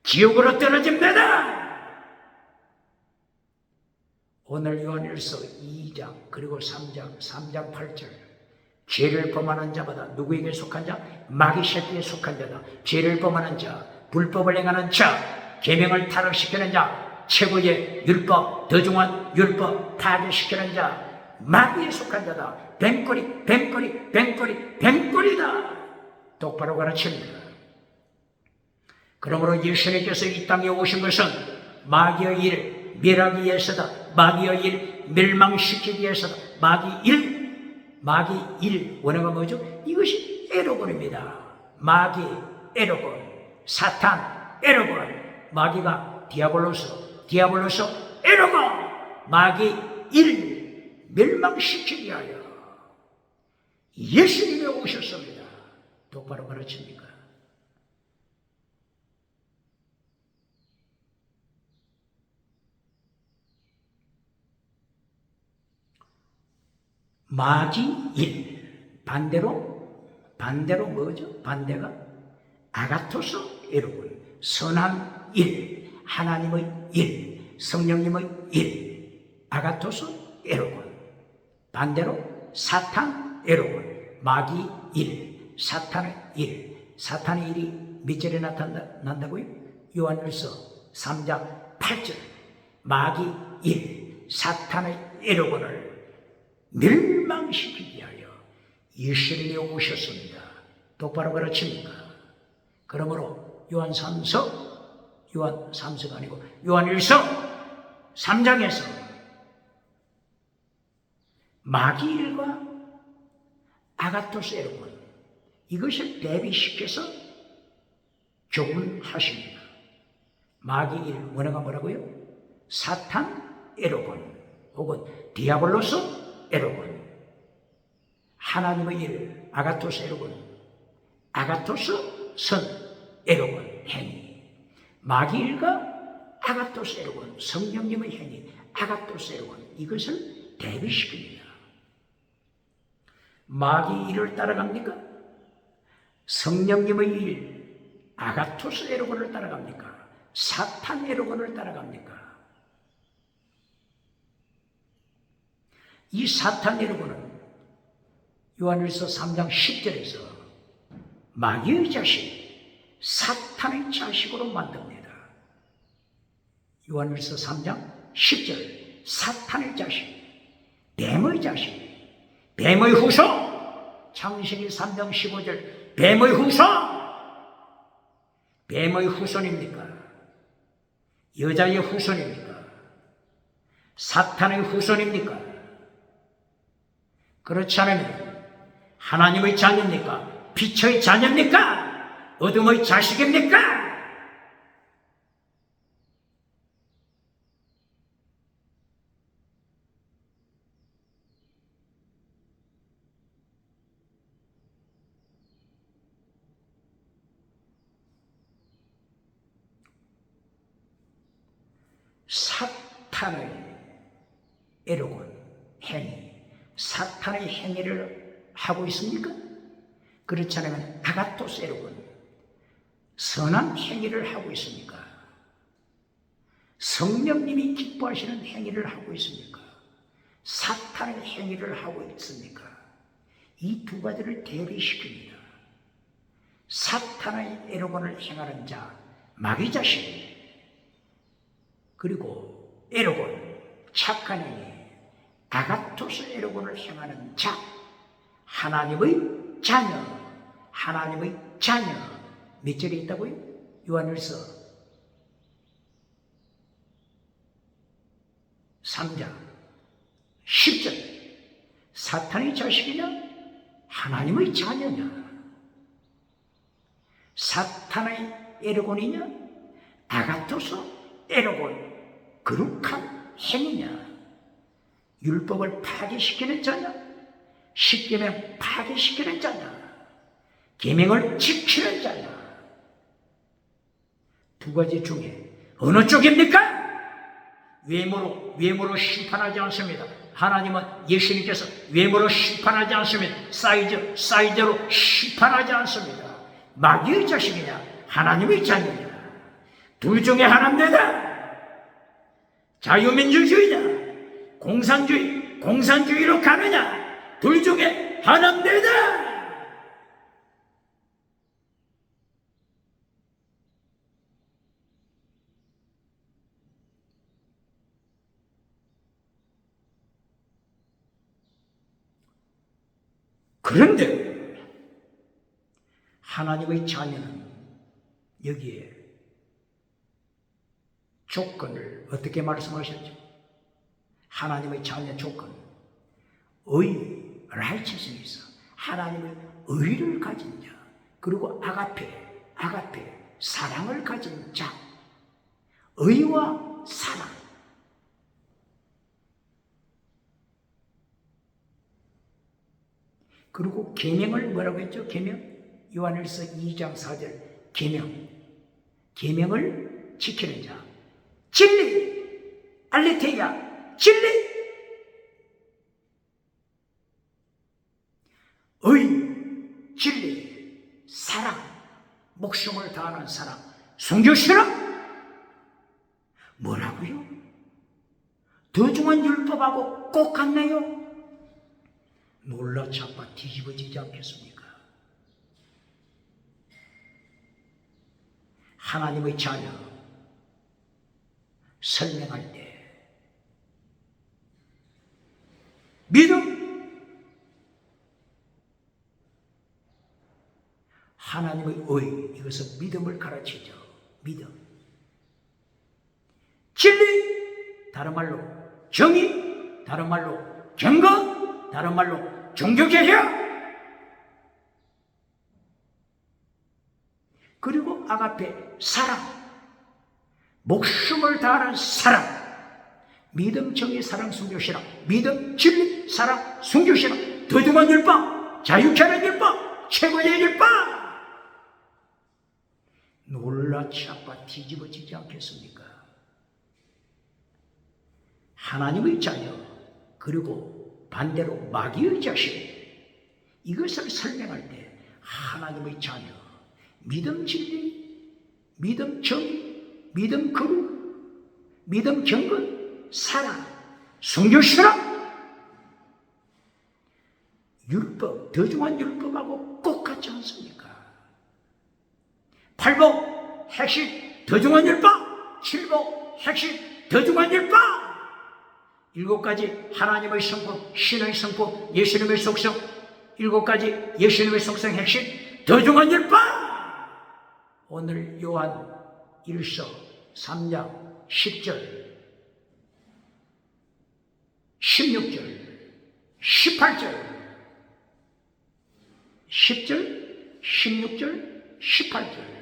지옥으로 떨어집니다. 오늘 요한일서 2장 그리고 3장 8절 죄를 범하는 자마다 누구에게 속한 자? 마귀 새끼에 속한 자다. 죄를 범하는 자, 불법을 행하는 자, 계명을 타락시키는 자, 최고의 율법, 더중한 율법 타락시키는 자, 마귀에 속한 자다. 뱀꼬리다. 똑바로 가르칩니다. 그러므로 예수님께서 이 땅에 오신 것은 마귀의 일 멸하기 위해서다. 마귀의 일 멸망시키기 위해서다. 마귀 일 원어가 뭐죠? 이것이 에로곤입니다. 마귀 에로곤, 사탄 에로곤, 마귀가 디아블로스 에로곤, 마귀 일 멸망시키기 위하여 예수님이 오셨습니다. 똑바로 가르칩니까? 마귀 일 반대로 뭐죠? 반대가 아가토스 에로군, 선한 일, 하나님의 일, 성령님의 일, 아가토스 에로군. 반대로 사탄 에로군, 마귀 일, 사탄의 일. 사탄의 일이 몇 절에 나타난다고요? 요한일서 3장 8절. 마귀 일, 사탄의 에로군을 멸망시키기 위하여 예수님이 오셨습니다. 똑바로 가르칩니까? 그러므로 요한 3서가 아니고 요한일서 3장에서 마귀일과 아가토스 에로군 이것을 대비시켜서 교훈하십니다. 마귀일 원어가 뭐라고요? 사탄 에로군 혹은 디아블로스 에로군, 하나님의 일 아가토스 에로군, 아가토스 선 에로군 행위, 마귀일과 아가토스 에로군 성령님의 행위 아가토스 에로군 이것을 대비시킵니다. 마귀 일을 따라갑니까? 성령님의 일 아가토스 에로군을 따라갑니까? 사탄 에로군을 따라갑니까? 이 사탄 에로군은 요한일서 3장 10절에서 마귀의 자식, 사탄의 자식으로 만듭니다. 요한일서 3장 10절 사탄의 자식, 뱀의 자식, 뱀의 후손, 창세기 3장 15절 뱀의 후손, 뱀의 후손입니까? 여자의 후손입니까? 사탄의 후손입니까? 그렇지 않으면 하나님의 자녀입니까? 빛의 자녀입니까? 어둠의 자식입니까? 사탄의 에로군 행위, 사탄의 행위를 하고 있습니까? 그렇지 않으면 아가토스 에로군 선한 행위를 하고 있습니까? 성령님이 기뻐하시는 행위를 하고 있습니까? 사탄의 행위를 하고 있습니까? 이 두 가지를 대비시킵니다. 사탄의 에로군을 행하는 자, 마귀 자식, 그리고 에로군, 착한 행위, 아가토스 에로군을 행하는 자, 하나님의 자녀, 하나님의 자녀. 몇 절에 있다고요? 요한일서 3장 10절. 사탄의 자식이냐? 하나님의 자녀냐? 사탄의 에르곤이냐? 아가토서 에르곤, 거룩한 행위냐? 율법을 파괴시키는 자냐? 십계명 파괴시키는 자냐? 계명을 지키는 자냐? 두 가지 중에 어느 쪽입니까? 외모로 심판하지 않습니다. 하나님은, 예수님께서 외모로 심판하지 않습니다. 사이즈로 심판하지 않습니다. 마귀의 자식이냐 하나님의 자녀냐, 둘 중에 하나입니다. 자유민주주의냐 공산주의로 가느냐, 둘 중에 하나입니다. 그런데 하나님의 자녀는 여기에 조건을 어떻게 말씀하셨죠? 하나님의 자녀 조건, righteousness, 하나님의 의를 가진 자, 그리고 아가페, 사랑을 가진 자, 의와 사랑. 그리고 계명을 뭐라고 했죠? 계명, 요한일서 2장 4절, 계명을 지키는 자, 진리, 알레테이아, 진리, 진리, 사랑, 목숨을 다하는 사랑, 순교신앙. 뭐라고요? 더 중한 율법하고 꼭 같네요. 놀라 자빠 뒤집어지지 않겠습니까? 하나님의 자녀 설명할 때 믿음, 하나님의 의, 이것은 믿음을 가르치죠. 믿음, 진리, 다른 말로 정의, 다른 말로 경건, 다른 말로 종교개혁, 그리고 아가페, 사랑, 목숨을 다하는 사랑, 믿음, 정의, 사랑, 순교신앙, 믿음, 진리, 사랑, 순교신앙, 더 중한 율법, 자유케 하는 율법, 최고의 율법. 놀라 치아빠 뒤집어지지 않겠습니까? 하나님의 자녀, 그리고 반대로 마귀의 자식, 이것을 설명할 때 하나님의 자녀, 믿음 진리, 믿음 정의, 믿음 거룩, 믿음 경건, 사랑, 순교신앙, 율법, 더 중한 율법하고 꼭 같지 않습니까? 팔복, 핵심, 더 중한 율법, 칠복, 핵심, 더 중한 율법, 일곱 가지 하나님의 성품, 신의 성품, 예수님의 속성, 일곱 가지 예수님의 속성 핵심, 더 중한 율법. 오늘 요한 1서 3장 10절, 16절, 18절, 10절, 16절, 18절.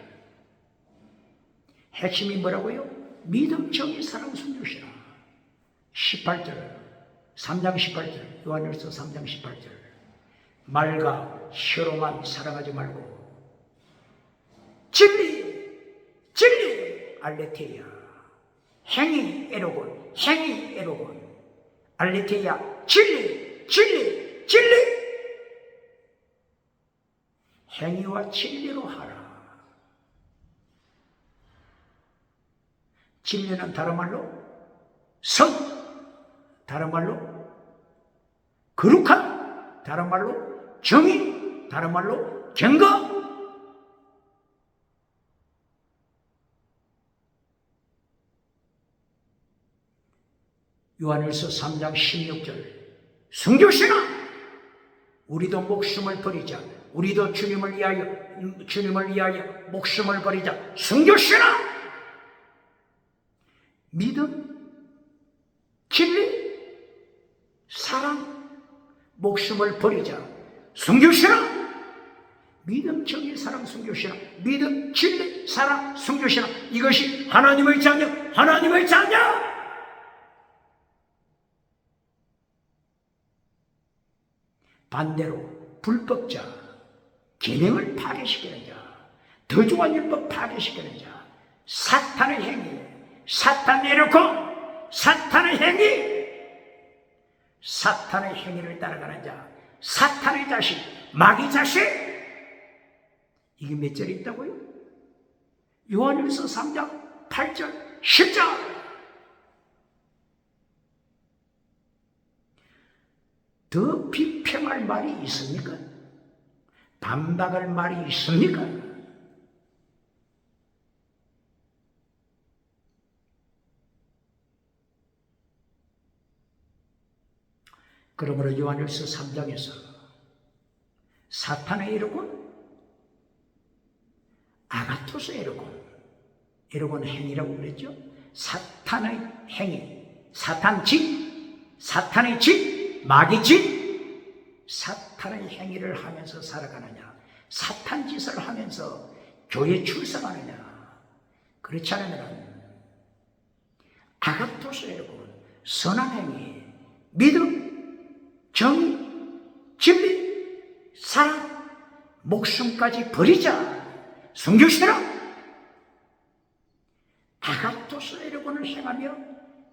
핵심이 뭐라고요? 믿음, 정의, 사랑, 순교신앙. 18절, 3장 18절, 요한일서 3장 18절. 말과 혀로만 사랑하지 말고 진리, 알레테이아, 행위 에로곤, 알레테이아, 진리, 행위와 진리로 하라. 진리는 다른 말로 성, 다른 말로 거룩한, 다른 말로 정의, 다른 말로 경건. 요한일서 3장 16절, 순교신앙. 우리도 목숨을 버리자. 우리도 주님을 위하여 목숨을 버리자. 순교신앙. 믿음, 진리, 사랑, 목숨을 버리자. 순교신앙. 믿음, 정의, 사랑, 순교시라. 믿음, 진리, 사랑, 순교시라. 이것이 하나님의 자녀, 하나님의 자녀! 반대로 불법자, 계명을 파괴시키는 자, 더 중한 율법 파괴시키는 자, 사탄의 행위, 사탄 내려놓고 사탄의 행위, 사탄의 행위를 따라가는 자, 사탄의 자식, 마귀 자식, 이게 몇 절에 있다고요? 요한일서 3장 8절 10절. 더 비평할 말이 있습니까? 반박할 말이 있습니까? 그러므로 요한일서 3장에서 사탄의 이르곤, 아가토스 에르곤 행위라고 그랬죠. 사탄의 행위, 사탄 집, 사탄의 집, 마귀 집, 사탄의 행위를 하면서 살아가느냐, 사탄 짓을 하면서 교회 출석하느냐. 그렇지 않으면 아가토스 에르곤, 선한 행위, 믿음, 정의, 진리, 사랑, 목숨까지 버리자. 순교시라. 아가토스 에르곤을 행하며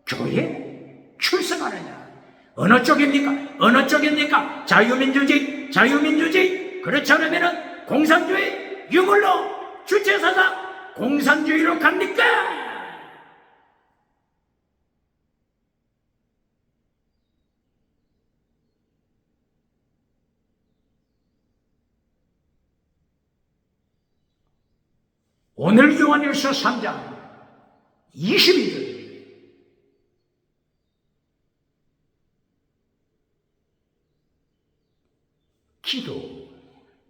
교회에 출석하느냐. 어느 쪽입니까? 어느 쪽입니까? 자유민주주의, 자유민주주의. 그렇지 않으면 공산주의, 유물로, 주체사상, 공산주의로 갑니까? 오늘 요한일서 3장 22절.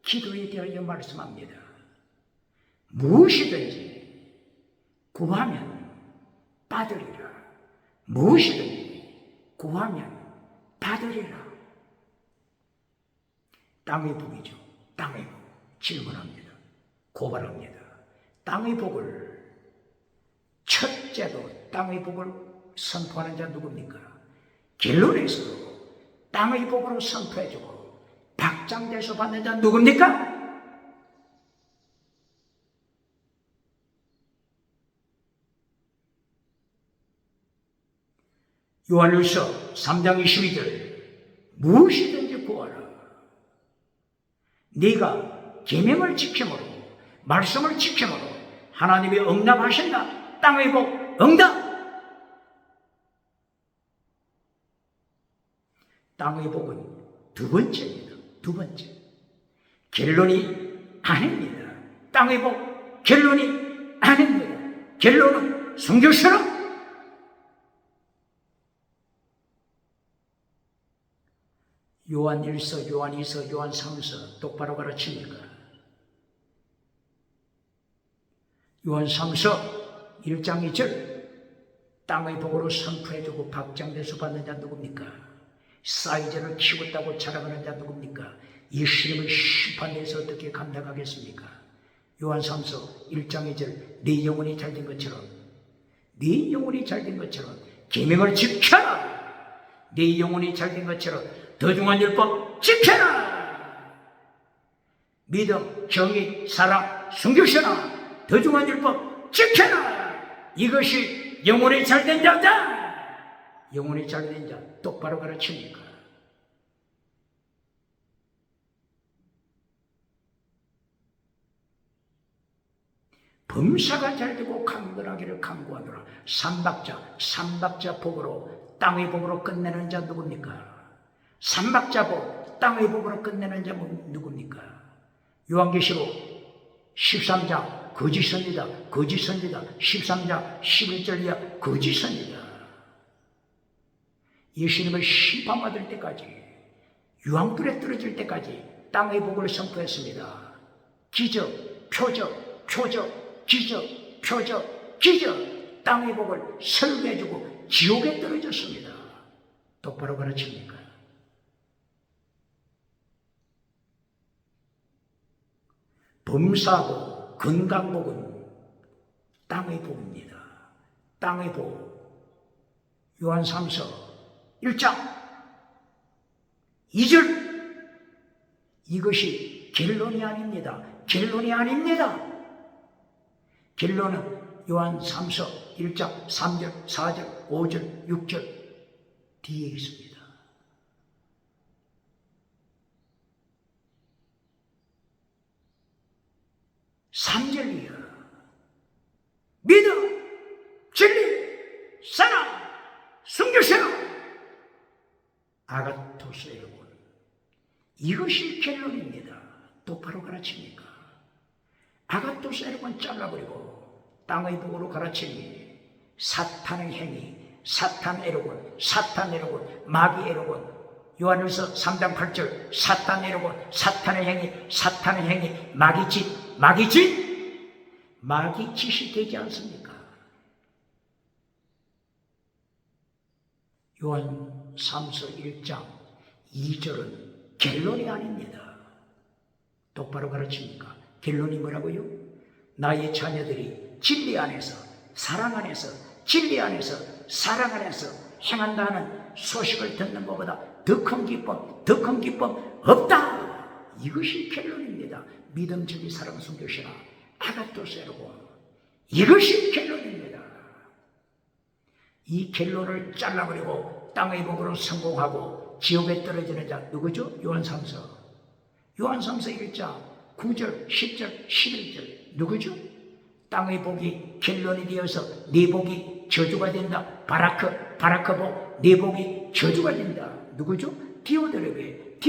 기도에 대하여 말씀합니다. 무엇이든지 구하면 받으리라. 무엇이든지 구하면 받으리라. 땅의 복이죠. 땅의 복. 질문합니다. 고발합니다. 땅의 복을, 첫째도 땅의 복을 선포하는 자 누굽니까? 결론에서 땅의 복으로 선포해주고 박장대소 받는 자 누굽니까? 요한일서 3장 22절. 무엇이든지 구하라. 네가 계명을 지킴으로, 말씀을 지킴으로 하나님이 응답하신다. 땅의 복 응답. 땅의 복은 두 번째입니다. 두 번째. 결론이 아닙니다. 땅의 복 결론이 아닙니다. 결론은 순교시로. 요한 1서, 요한 2서, 요한 3서 똑바로 가르칩니까? 요한 3서 1장 2절. 땅의 복으로 선포해주고 박장대소 받는 자 누굽니까? 사이즈를 키웠다고 자랑하는 자 누굽니까? 예수님의 심판에서 어떻게 감당하겠습니까? 요한 3서 1장 2절. 네 영혼이 잘된 것처럼, 네 영혼이 잘된 것처럼 계명을 지켜라. 네 영혼이 잘된 것처럼 더 중한 율법 지켜라. 믿음, 정의, 사랑, 순교시라. 더 중한 율법 지켜라. 이것이 영혼이 잘된 자다. 영혼이 잘된 자 똑바로 가르칩니까? 범사가 잘되고 강건하기를 강구하노라. 삼박자 복으로, 땅의 복으로 끝내는 자 누굽니까? 삼박자 복, 땅의 복으로 끝내는 자 누굽니까? 요한계시록 13장 거짓선지자, 거짓선지자. 13장 11절 이하 거짓선지자. 예수님을 심판받을 때까지, 유황불에 떨어질 때까지 땅의 복을 선포했습니다. 기적, 표적, 기적, 표적, 기적. 땅의 복을 설계해주고 지옥에 떨어졌습니다. 똑바로 가르칩니까? 범사복, 건강복은 땅의 복입니다. 땅의 복. 요한 3서 1장 2절. 이것이 결론이 아닙니다. 결론이 아닙니다. 결론은 요한 3서 1장 3절, 4절, 5절, 6절 뒤에 있습니다. 삼절이야. 믿음, 진리, 사랑, 순교시라. 아가토스 여러분, 이것이 결론입니다. 똑바로 가르칩니까? 아가토스 여러분 잘라버리고 땅의 복으로 가르치니 사탄의 행위, 사탄 에로군, 사탄 에로군, 마귀 에로군. 요한일서 3장 8절 사탄 에로군, 사탄의 행위, 사탄의 행위, 마귀짓, 마귀짓, 마귀짓이 되지 않습니까? 요한 3서 1장 2절은 결론이 아닙니다. 똑바로 가르칩니까? 결론이 뭐라고요? 나의 자녀들이 진리 안에서, 사랑 안에서, 진리 안에서, 사랑 안에서 행한다는 소식을 듣는 것보다 더 큰 기쁨, 더 큰 기쁨 없다. 이것이 결론입니다. 믿음, 진리, 사랑, 순교시라. 아가토스 여러분, 이것이 결론입니다. 이 결론을 잘라버리고 땅의 복으로 성공하고 지옥에 떨어지는 자 누구죠? 요한 3서 1장 9절, 10절, 11절 누구죠? 땅의 복이 결론이 되어서 네 복이 저주가 된다. 바라크 복, 네 복이 저주가 된다. 누구죠? 디오드레베.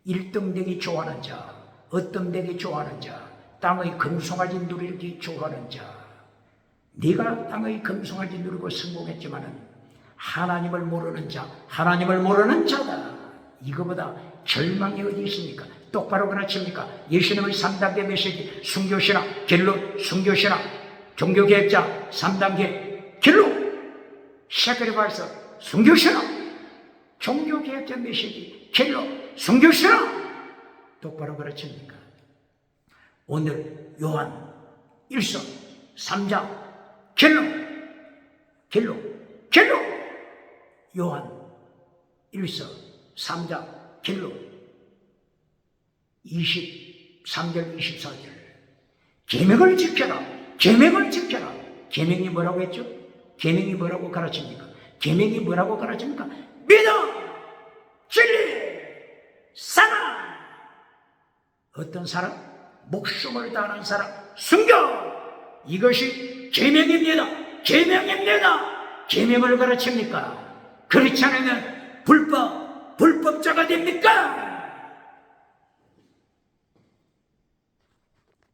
1등 되기 좋아하는 자, 어떤 되기 좋아하는 자, 땅의 금송아지 누리기 좋아하는 자. 네가 땅의 금송아지 누리고 성공했지만은 하나님을 모르는 자, 하나님을 모르는 자다. 이거보다 절망이 어디 있습니까? 똑바로 가르칩니까? 예수님의 3단계 메시지, 순교신앙, 결론, 순교신앙, 종교개혁자 3단계, 결론, 샤크리바에서 순교신앙, 종교개혁자 메시지, 결론, 순교신앙, 똑바로 가르칩니까? 오늘 요한 1서 3장, 결론, 요한 1서 3장, 결론, 23절 24절 계명을 지켜라. 계명이 뭐라고 했죠? 계명이 뭐라고 가르칩니까? 믿음, 진리, 사랑. 어떤 사람? 목숨을 다하는 사람, 순교. 이것이 계명입니다. 계명을 가르칩니까? 그렇지 않으면 불법자가 됩니까?